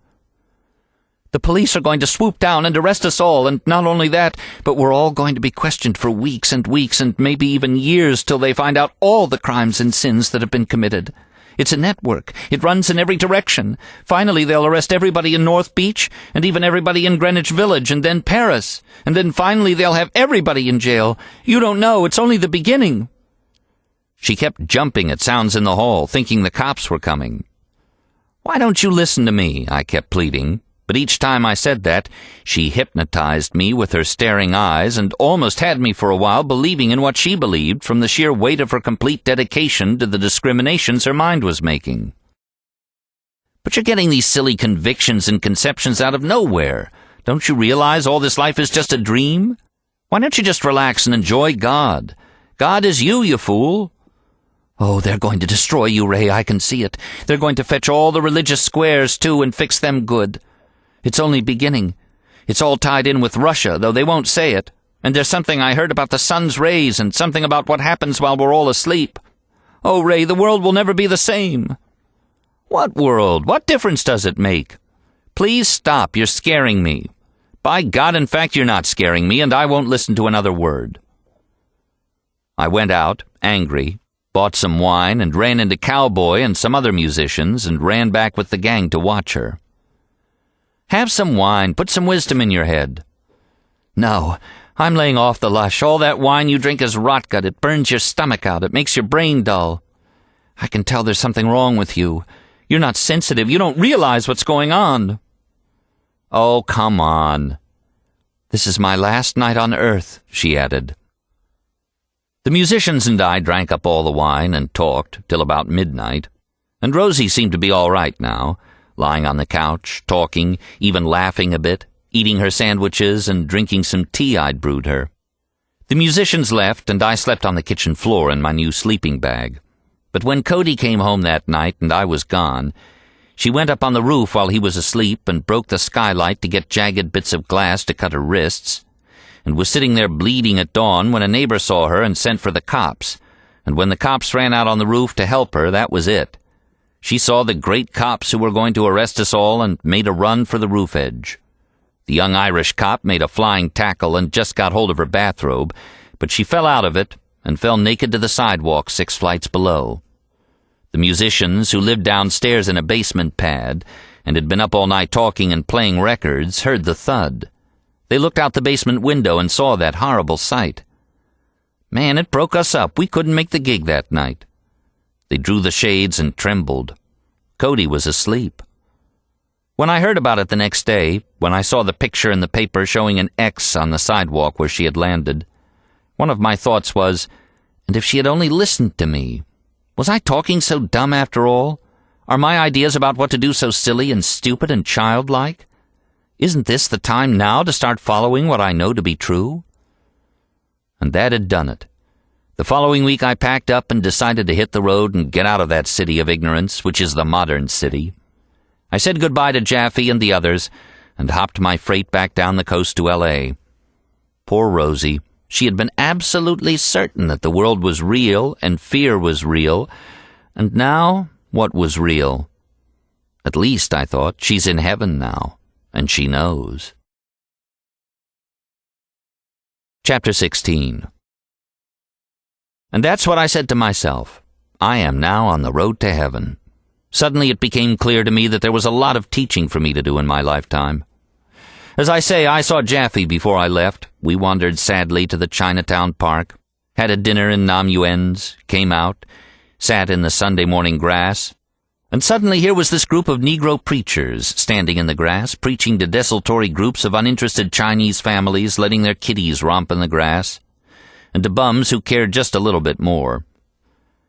The police are going to swoop down and arrest us all, and not only that, but we're all going to be questioned for weeks and weeks and maybe even years till they find out all the crimes and sins that have been committed. It's a network. It runs in every direction. Finally, they'll arrest everybody in North Beach, and even everybody in Greenwich Village, and then Paris. And then finally they'll have everybody in jail. You don't know. It's only the beginning. She kept jumping at sounds in the hall, thinking the cops were coming. Why don't you listen to me? I kept pleading. But each time I said that, she hypnotized me with her staring eyes and almost had me for a while believing in what she believed from the sheer weight of her complete dedication to the discriminations her mind was making. But you're getting these silly convictions and conceptions out of nowhere. Don't you realize all this life is just a dream? Why don't you just relax and enjoy God? God is you, you fool. Oh, they're going to destroy you, Ray, I can see it. They're going to fetch all the religious squares, too, and fix them good. It's only beginning. It's all tied in with Russia, though they won't say it. And there's something I heard about the sun's rays and something about what happens while we're all asleep. Oh, Ray, the world will never be the same." "What world? What difference does it make?" "Please stop. You're scaring me." "By God, in fact, you're not scaring me, and I won't listen to another word." I went out, angry, bought some wine, and ran into Cowboy and some other musicians, and ran back with the gang to watch her. "Have some wine. Put some wisdom in your head." "No, I'm laying off the lush. All that wine you drink is rotgut. It burns your stomach out. It makes your brain dull. I can tell there's something wrong with you. You're not sensitive. You don't realize what's going on." "Oh, come on." "This is my last night on earth," she added. The musicians and I drank up all the wine and talked till about midnight, and Rosie seemed to be all right now, lying on the couch, talking, even laughing a bit, eating her sandwiches and drinking some tea I'd brewed her. The musicians left, and I slept on the kitchen floor in my new sleeping bag. But when Cody came home that night and I was gone, she went up on the roof while he was asleep and broke the skylight to get jagged bits of glass to cut her wrists, and was sitting there bleeding at dawn when a neighbor saw her and sent for the cops, and when the cops ran out on the roof to help her, that was it. She saw the great cops who were going to arrest us all and made a run for the roof edge. The young Irish cop made a flying tackle and just got hold of her bathrobe, but she fell out of it and fell naked to the sidewalk 6 flights below. The musicians, who lived downstairs in a basement pad and had been up all night talking and playing records, heard the thud. They looked out the basement window and saw that horrible sight. Man, it broke us up. We couldn't make the gig that night. They drew the shades and trembled. Cody was asleep. When I heard about it the next day, when I saw the picture in the paper showing an X on the sidewalk where she had landed, one of my thoughts was, and if she had only listened to me? Was I talking so dumb after all? Are my ideas about what to do so silly and stupid and childlike? Isn't this the time now to start following what I know to be true? And that had done it. The following week I packed up and decided to hit the road and get out of that city of ignorance, which is the modern city. I said goodbye to Jaffe and the others, and hopped my freight back down the coast to L.A. Poor Rosie. She had been absolutely certain that the world was real and fear was real, and now what was real? At least, I thought, she's in heaven now, and she knows. Chapter 16. And that's what I said to myself. I am now on the road to heaven. Suddenly it became clear to me that there was a lot of teaching for me to do in my lifetime. As I say, I saw Jaffe before I left. We wandered sadly to the Chinatown Park, had a dinner in Nam Yuen's, came out, sat in the Sunday morning grass, and suddenly here was this group of Negro preachers standing in the grass, preaching to desultory groups of uninterested Chinese families letting their kiddies romp in the grass, and to bums who cared just a little bit more.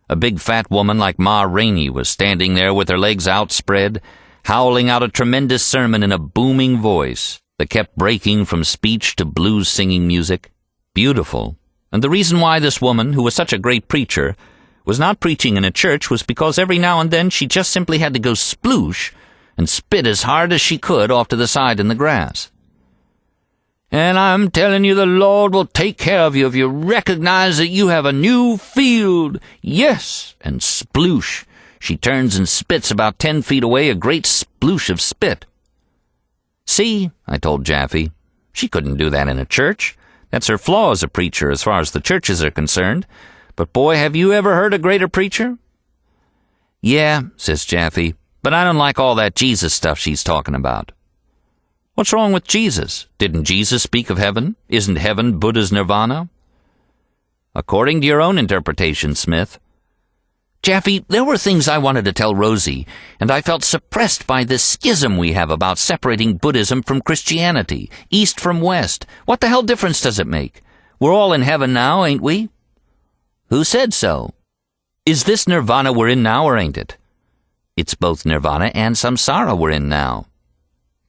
A big fat woman like Ma Rainey was standing there with her legs outspread, howling out a tremendous sermon in a booming voice that kept breaking from speech to blues-singing music. Beautiful. And the reason why this woman, who was such a great preacher, was not preaching in a church was because every now and then she just simply had to go sploosh and spit as hard as she could off to the side in the grass. "And I'm telling you the Lord will take care of you if you recognize that you have a new field. Yes!" And sploosh. She turns and spits about 10 feet away, a great sploosh of spit. "See," I told Jaffe, "she couldn't do that in a church. That's her flaw as a preacher as far as the churches are concerned. But boy, have you ever heard a greater preacher?" "Yeah," says Jaffe, "but I don't like all that Jesus stuff she's talking about." "What's wrong with Jesus? Didn't Jesus speak of heaven? Isn't heaven Buddha's nirvana?" "According to your own interpretation, Smith." "Jaffe, there were things I wanted to tell Rosie, and I felt suppressed by this schism we have about separating Buddhism from Christianity, East from West. What the hell difference does it make? We're all in heaven now, ain't we?" "Who said so?" "Is this nirvana we're in now, or ain't it?" "It's both nirvana and samsara we're in now."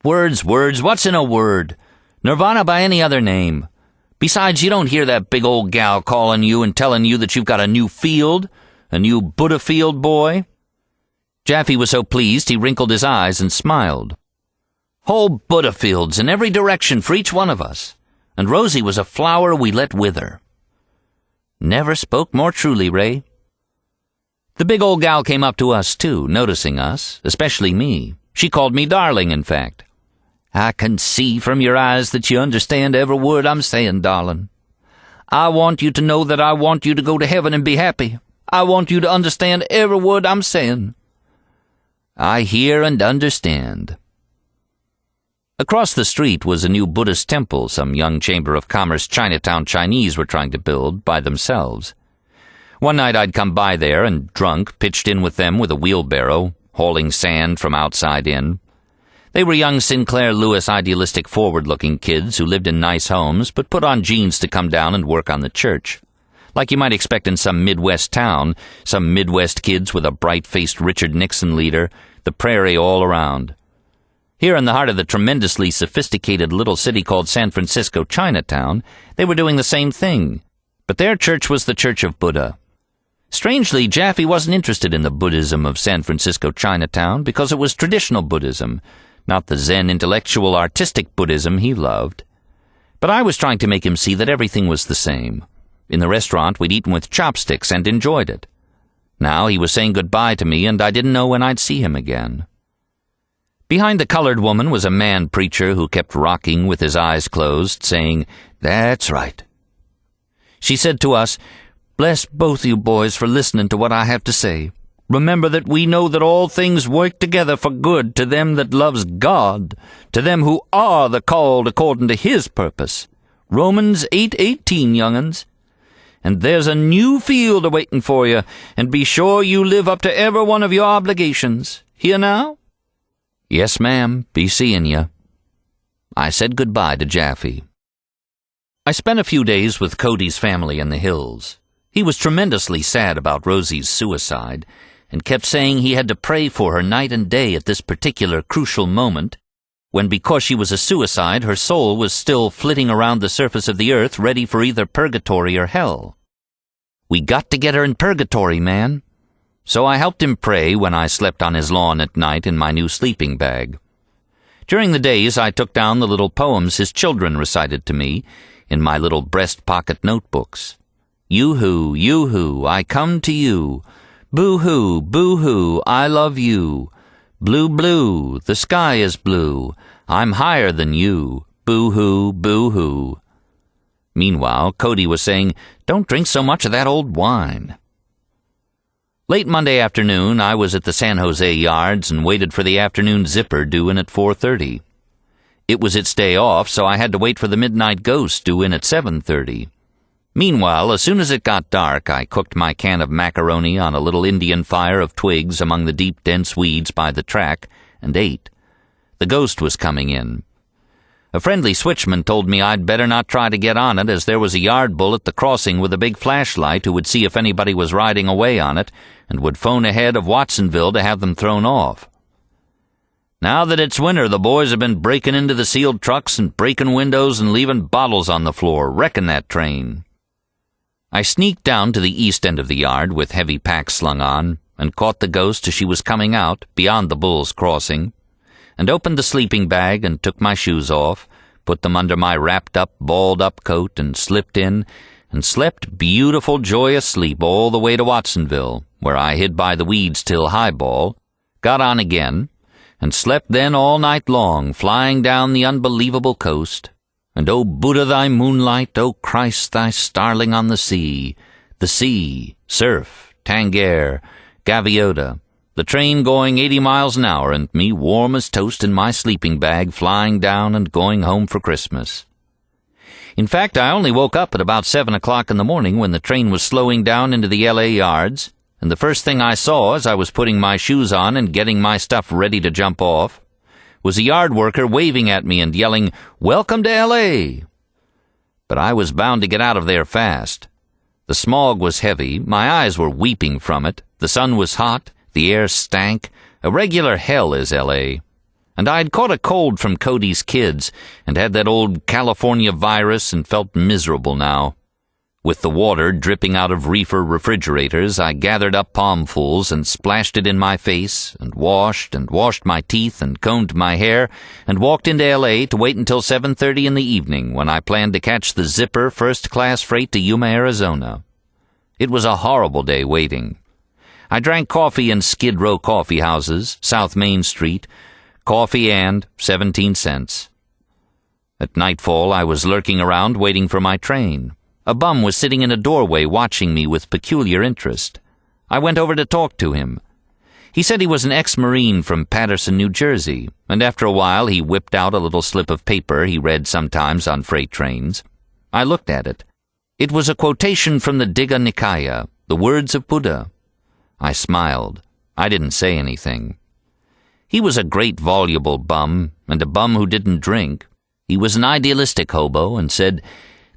"Words, what's in a word? Nirvana by any other name. Besides, you don't hear that big old gal calling you and telling you that you've got a new field, a new Buddha field, boy." Jaffe was so pleased he wrinkled his eyes and smiled. Whole Buddha fields in every direction for each one of us, and Rosie was a flower we let wither. Never spoke more truly, Ray. The big old gal came up to us, too, noticing us, especially me. She called me darling, in fact. I can see from your eyes that you understand every word I'm saying, darling. I want you to know that I want you to go to heaven and be happy. I want you to understand every word I'm saying. I hear and understand. Across the street was a new Buddhist temple some young Chamber of Commerce Chinatown Chinese were trying to build by themselves. One night I'd come by there and, drunk, pitched in with them with a wheelbarrow, hauling sand from outside in. They were young Sinclair Lewis idealistic forward-looking kids who lived in nice homes but put on jeans to come down and work on the church. Like you might expect in some Midwest town, some Midwest kids with a bright-faced Richard Nixon leader, the prairie all around. Here in the heart of the tremendously sophisticated little city called San Francisco Chinatown, they were doing the same thing. But their church was the Church of Buddha. Strangely, Jaffe wasn't interested in the Buddhism of San Francisco Chinatown because it was traditional Buddhism, not the Zen intellectual artistic Buddhism he loved. But I was trying to make him see that everything was the same. In the restaurant, we'd eaten with chopsticks and enjoyed it. Now he was saying goodbye to me, and I didn't know when I'd see him again. Behind the colored woman was a man preacher who kept rocking with his eyes closed, saying, "That's right." She said to us, "Bless both you boys for listening to what I have to say. Remember that we know that all things work together for good to them that loves God, to them who are the called according to His purpose. Romans 8:18, young'uns. And there's a new field awaiting for you, and be sure you live up to every one of your obligations. Hear now?" "Yes, ma'am. Be seeing you." I said goodbye to Jaffe. I spent a few days with Cody's family in the hills. He was tremendously sad about Rosie's suicide, and kept saying he had to pray for her night and day at this particular crucial moment, when because she was a suicide, her soul was still flitting around the surface of the earth ready for either purgatory or hell. We got to get her in purgatory, man. So I helped him pray when I slept on his lawn at night in my new sleeping bag. During the days, I took down the little poems his children recited to me in my little breast pocket notebooks. "Yoo-hoo, yoo-hoo, I come to you. Boo-hoo, boo-hoo, I love you. Blue, blue, the sky is blue. I'm higher than you. Boo-hoo, boo-hoo." Meanwhile, Cody was saying, "Don't drink so much of that old wine." Late Monday afternoon, I was at the San Jose yards and waited for the afternoon zipper due in at 4:30. It was its day off, so I had to wait for the midnight ghost due in at 7:30. Meanwhile, as soon as it got dark, I cooked my can of macaroni on a little Indian fire of twigs among the deep, dense weeds by the track, and ate. The ghost was coming in. A friendly switchman told me I'd better not try to get on it, as there was a yard bull at the crossing with a big flashlight who would see if anybody was riding away on it, and would phone ahead of Watsonville to have them thrown off. Now that it's winter, the boys have been breaking into the sealed trucks and breaking windows and leaving bottles on the floor, wrecking that train. I sneaked down to the east end of the yard with heavy packs slung on, and caught the ghost as she was coming out, beyond the bull's crossing, and opened the sleeping bag and took my shoes off, put them under my wrapped-up, balled-up coat, and slipped in, and slept beautiful, joyous sleep all the way to Watsonville, where I hid by the weeds till highball, got on again, and slept then all night long, flying down the unbelievable coast. And O Buddha, thy moonlight, O Christ, thy starling on the sea, surf, tangair, gaviota, the train going 80 miles an hour, and me warm as toast in my sleeping bag, flying down and going home for Christmas. In fact, I only woke up at about 7 o'clock in the morning when the train was slowing down into the L.A. yards, and the first thing I saw as I was putting my shoes on and getting my stuff ready to jump off was a yard worker waving at me and yelling, "Welcome to L.A." But I was bound to get out of there fast. The smog was heavy, my eyes were weeping from it, the sun was hot, the air stank, a regular hell is L.A., and I'd caught a cold from Cody's kids and had that old California virus and felt miserable now. With the water dripping out of reefer refrigerators, I gathered up palmfuls and splashed it in my face, and washed my teeth and combed my hair, and walked into L.A. to wait until 7:30 in the evening when I planned to catch the Zipper first-class freight to Yuma, Arizona. It was a horrible day waiting. I drank coffee in Skid Row coffee houses, South Main Street, coffee and 17 cents. At nightfall, I was lurking around waiting for my train. A bum was sitting in a doorway watching me with peculiar interest. I went over to talk to him. He said he was an ex-Marine from Paterson, New Jersey, and after a while he whipped out a little slip of paper he read sometimes on freight trains. I looked at it. It was a quotation from the Digha Nikaya, the words of Buddha. I smiled. I didn't say anything. He was a great voluble bum, and a bum who didn't drink. He was an idealistic hobo and said,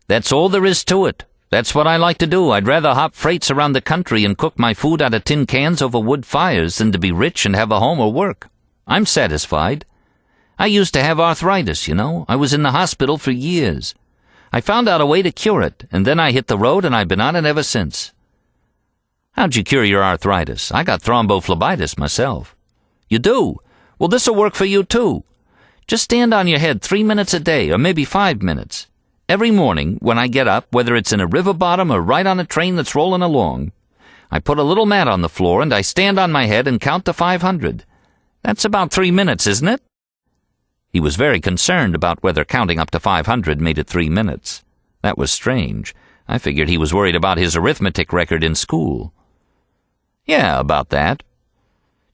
"That's all there is to it. That's what I like to do. I'd rather hop freights around the country and cook my food out of tin cans over wood fires than to be rich and have a home or work. I'm satisfied. I used to have arthritis, you know. I was in the hospital for years. I found out a way to cure it, and then I hit the road and I've been on it ever since." "How'd you cure your arthritis? I got thrombophlebitis myself." "You do? Well, this'll work for you too. Just stand on your head 3 minutes a day, or maybe 5 minutes. Every morning, when I get up, whether it's in a river bottom or right on a train that's rolling along, I put a little mat on the floor and I stand on my head and count to 500. That's about 3 minutes, isn't it?" He was very concerned about whether counting up to 500 made it 3 minutes. That was strange. I figured he was worried about his arithmetic record in school. "Yeah, about that.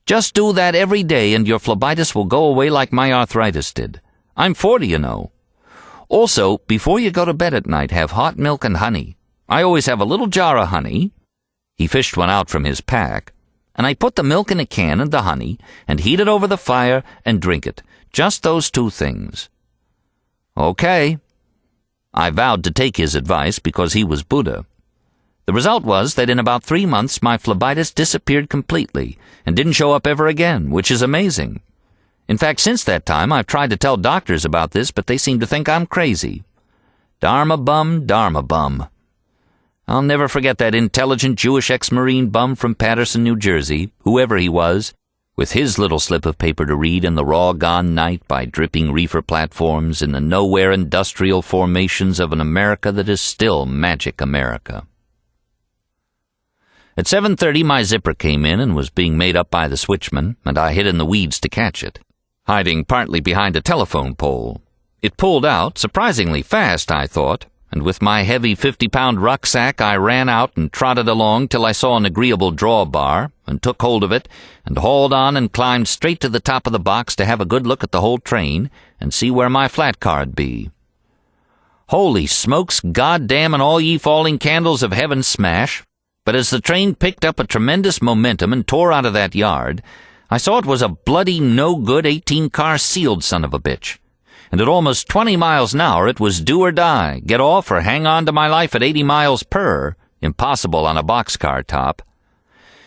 Just do that every day and your phlebitis will go away like my arthritis did. I'm 40, you know. Also, before you go to bed at night, have hot milk and honey. I always have a little jar of honey." He fished one out from his pack, and I put the milk in a can and the honey, and heat it over the fire and drink it. Just those 2 things. Okay. I vowed to take his advice because he was Buddha. The result was that in about 3 months my phlebitis disappeared completely and didn't show up ever again, which is amazing. In fact, since that time, I've tried to tell doctors about this, but they seem to think I'm crazy. Dharma bum, Dharma bum. I'll never forget that intelligent Jewish ex-Marine bum from Paterson, New Jersey, whoever he was, with his little slip of paper to read in the raw gone night by dripping reefer platforms in the nowhere industrial formations of an America that is still magic America. At 7:30, my zipper came in and was being made up by the switchman, and I hid in the weeds to catch it, hiding partly behind a telephone pole. It pulled out, surprisingly fast, I thought, and with my heavy 50-pound rucksack I ran out and trotted along till I saw an agreeable drawbar, and took hold of it, and hauled on and climbed straight to the top of the box to have a good look at the whole train, and see where my flat car'd be. Holy smokes, goddamn and all ye falling candles of heaven smash! But as the train picked up a tremendous momentum and tore out of that yard, I saw it was a bloody, no-good 18-car sealed son of a bitch. And at almost 20 miles an hour it was do or die, get off or hang on to my life at 80 miles per, impossible on a boxcar top.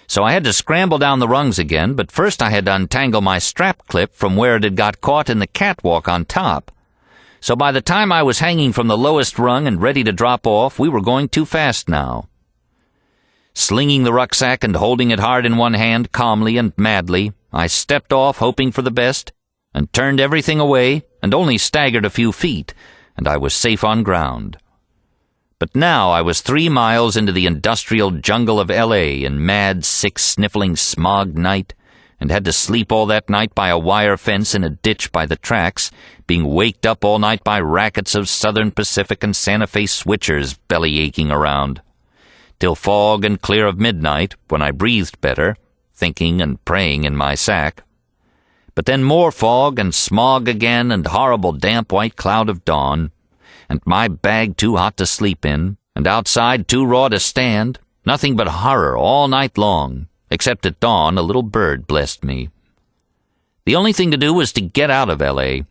So I had to scramble down the rungs again, but first I had to untangle my strap clip from where it had got caught in the catwalk on top. So by the time I was hanging from the lowest rung and ready to drop off, we were going too fast now. Slinging the rucksack and holding it hard in one hand, calmly and madly, I stepped off, hoping for the best, and turned everything away, and only staggered a few feet, and I was safe on ground. But now I was 3 miles into the industrial jungle of L.A. in mad, sick, sniffling smog night, and had to sleep all that night by a wire fence in a ditch by the tracks, being waked up all night by rackets of Southern Pacific and Santa Fe switchers belly-aching around. Till fog and clear of midnight, when I breathed better, thinking and praying in my sack. But then more fog and smog again and horrible damp white cloud of dawn, and my bag too hot to sleep in, and outside too raw to stand, nothing but horror all night long, except at dawn a little bird blessed me. The only thing to do was to get out of L.A.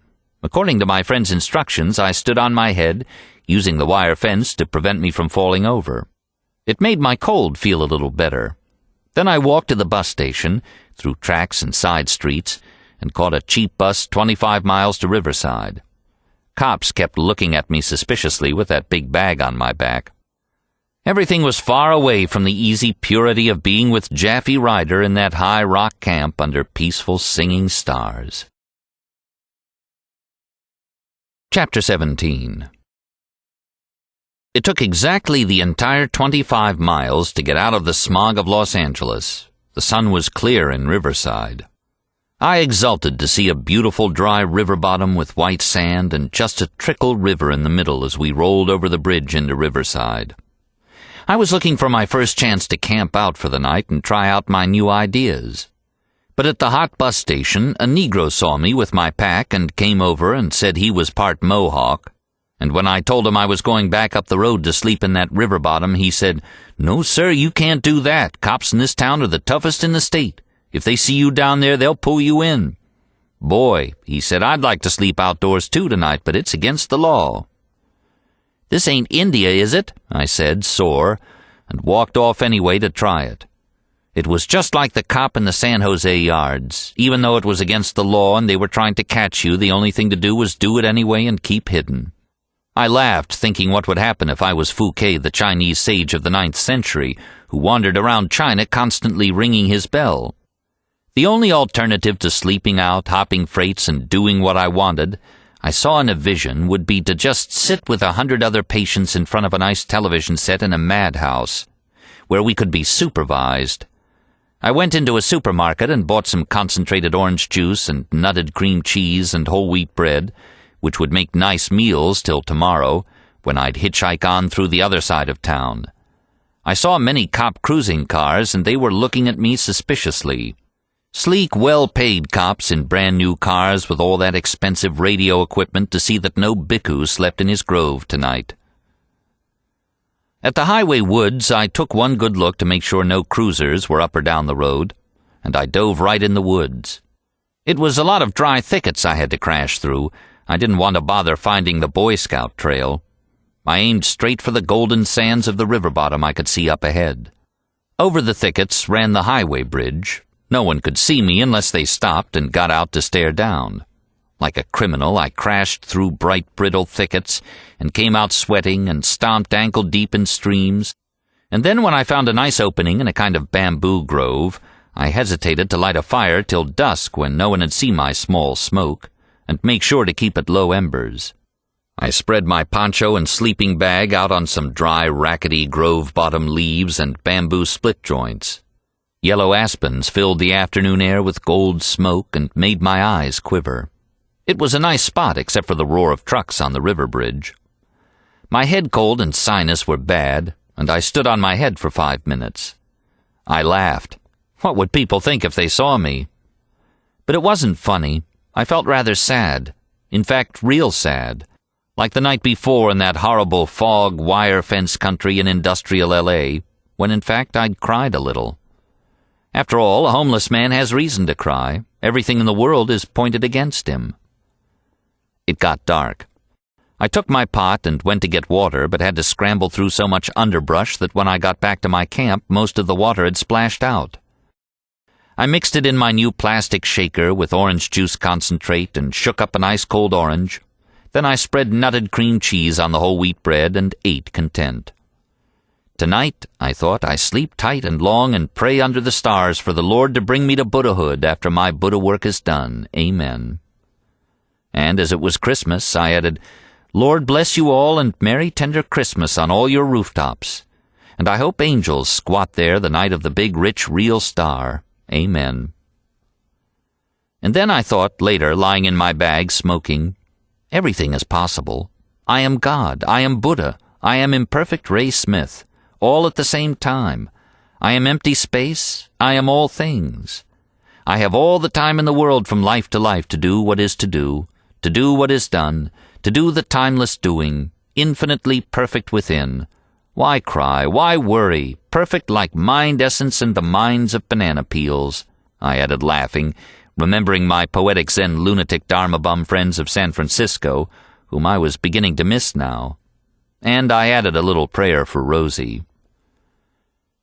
According to my friend's instructions, I stood on my head, using the wire fence to prevent me from falling over. It made my cold feel a little better. Then I walked to the bus station, through tracks and side streets, and caught a cheap bus 25 miles to Riverside. Cops kept looking at me suspiciously with that big bag on my back. Everything was far away from the easy purity of being with Jaffy Ryder in that high rock camp under peaceful singing stars. Chapter 17. It took exactly the entire 25 miles to get out of the smog of Los Angeles. The sun was clear in Riverside. I exulted to see a beautiful dry river bottom with white sand and just a trickle river in the middle as we rolled over the bridge into Riverside. I was looking for my first chance to camp out for the night and try out my new ideas. But at the hot bus station, a Negro saw me with my pack and came over and said he was part Mohawk. And when I told him I was going back up the road to sleep in that river bottom, he said, "No, sir, you can't do that. Cops in this town are the toughest in the state. If they see you down there, they'll pull you in." "Boy," he said, "I'd like to sleep outdoors too tonight, but it's against the law." "This ain't India, is it?" I said, sore, and walked off anyway to try it. It was just like the cop in the San Jose yards. Even though it was against the law and they were trying to catch you, the only thing to do was do it anyway and keep hidden. I laughed, thinking what would happen if I was Fouquet, the Chinese sage of the 9th century, who wandered around China constantly ringing his bell. The only alternative to sleeping out, hopping freights, and doing what I wanted, I saw in a vision, would be to just sit with 100 other patients in front of a nice television set in a madhouse, where we could be supervised. I went into a supermarket and bought some concentrated orange juice and nutted cream cheese and whole wheat bread, which would make nice meals till tomorrow, when I'd hitchhike on through the other side of town. I saw many cop cruising cars, and they were looking at me suspiciously. Sleek, well-paid cops in brand-new cars with all that expensive radio equipment to see that no bhikkhu slept in his grove tonight. At the highway woods, I took one good look to make sure no cruisers were up or down the road, and I dove right in the woods. It was a lot of dry thickets I had to crash through. I didn't want to bother finding the Boy Scout trail. I aimed straight for the golden sands of the river bottom I could see up ahead. Over the thickets ran the highway bridge. No one could see me unless they stopped and got out to stare down. Like a criminal, I crashed through bright, brittle thickets and came out sweating and stomped ankle-deep in streams. And then when I found a nice opening in a kind of bamboo grove, I hesitated to light a fire till dusk when no one had seen my small smoke, and make sure to keep it low embers. I spread my poncho and sleeping bag out on some dry, rackety grove-bottom leaves and bamboo split joints. Yellow aspens filled the afternoon air with gold smoke and made my eyes quiver. It was a nice spot except for the roar of trucks on the river bridge. My head cold and sinus were bad, and I stood on my head for 5 minutes. I laughed. What would people think if they saw me? But it wasn't funny. I felt rather sad. In fact, real sad. Like the night before in that horrible fog, wire fence country in industrial L.A., when in fact I'd cried a little. After all, a homeless man has reason to cry. Everything in the world is pointed against him. It got dark. I took my pot and went to get water, but had to scramble through so much underbrush that when I got back to my camp, most of the water had splashed out. I mixed it in my new plastic shaker with orange juice concentrate and shook up an ice-cold orange. Then I spread nutted cream cheese on the whole wheat bread and ate content. Tonight, I thought, I sleep tight and long and pray under the stars for the Lord to bring me to Buddhahood after my Buddha work is done. Amen. And as it was Christmas, I added, Lord bless you all and Merry Tender Christmas on all your rooftops. And I hope angels squat there the night of the big, rich, real star. Amen. And then I thought, later, lying in my bag, smoking, everything is possible. I am God. I am Buddha. I am imperfect Ray Smith. All at the same time. I am empty space. I am all things. I have all the time in the world from life to life to do what is to do what is done, to do the timeless doing, infinitely perfect within. Why cry? Why worry? Perfect like mind essence and the minds of banana peels, I added, laughing, remembering my poetic Zen lunatic Dharma Bum friends of San Francisco, whom I was beginning to miss now. And I added a little prayer for Rosie.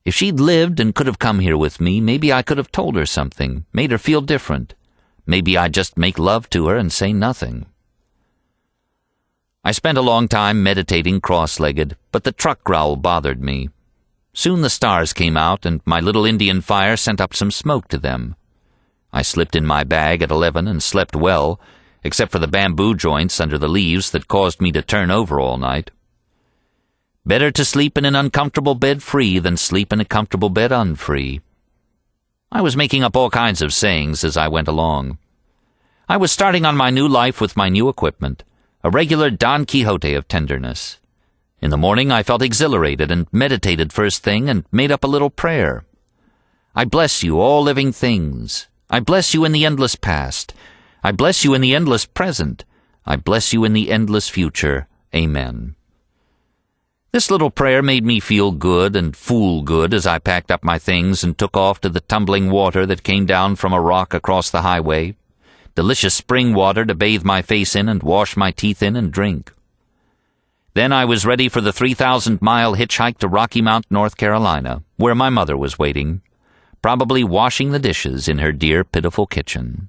If she'd lived and could have come here with me, maybe I could have told her something, made her feel different. Maybe I'd just make love to her and say nothing. I spent a long time meditating cross-legged, but the truck growl bothered me. Soon the stars came out, and my little Indian fire sent up some smoke to them. I slipped in my bag at 11 and slept well, except for the bamboo joints under the leaves that caused me to turn over all night. Better to sleep in an uncomfortable bed free than sleep in a comfortable bed unfree. I was making up all kinds of sayings as I went along. I was starting on my new life with my new equipment, a regular Don Quixote of tenderness. In the morning I felt exhilarated and meditated first thing and made up a little prayer. I bless you, all living things. I bless you in the endless past. I bless you in the endless present. I bless you in the endless future. Amen. This little prayer made me feel good and fool good as I packed up my things and took off to the tumbling water that came down from a rock across the highway. Delicious spring water to bathe my face in and wash my teeth in and drink. Then I was ready for the 3,000-mile hitchhike to Rocky Mount, North Carolina, where my mother was waiting, probably washing the dishes in her dear, pitiful kitchen.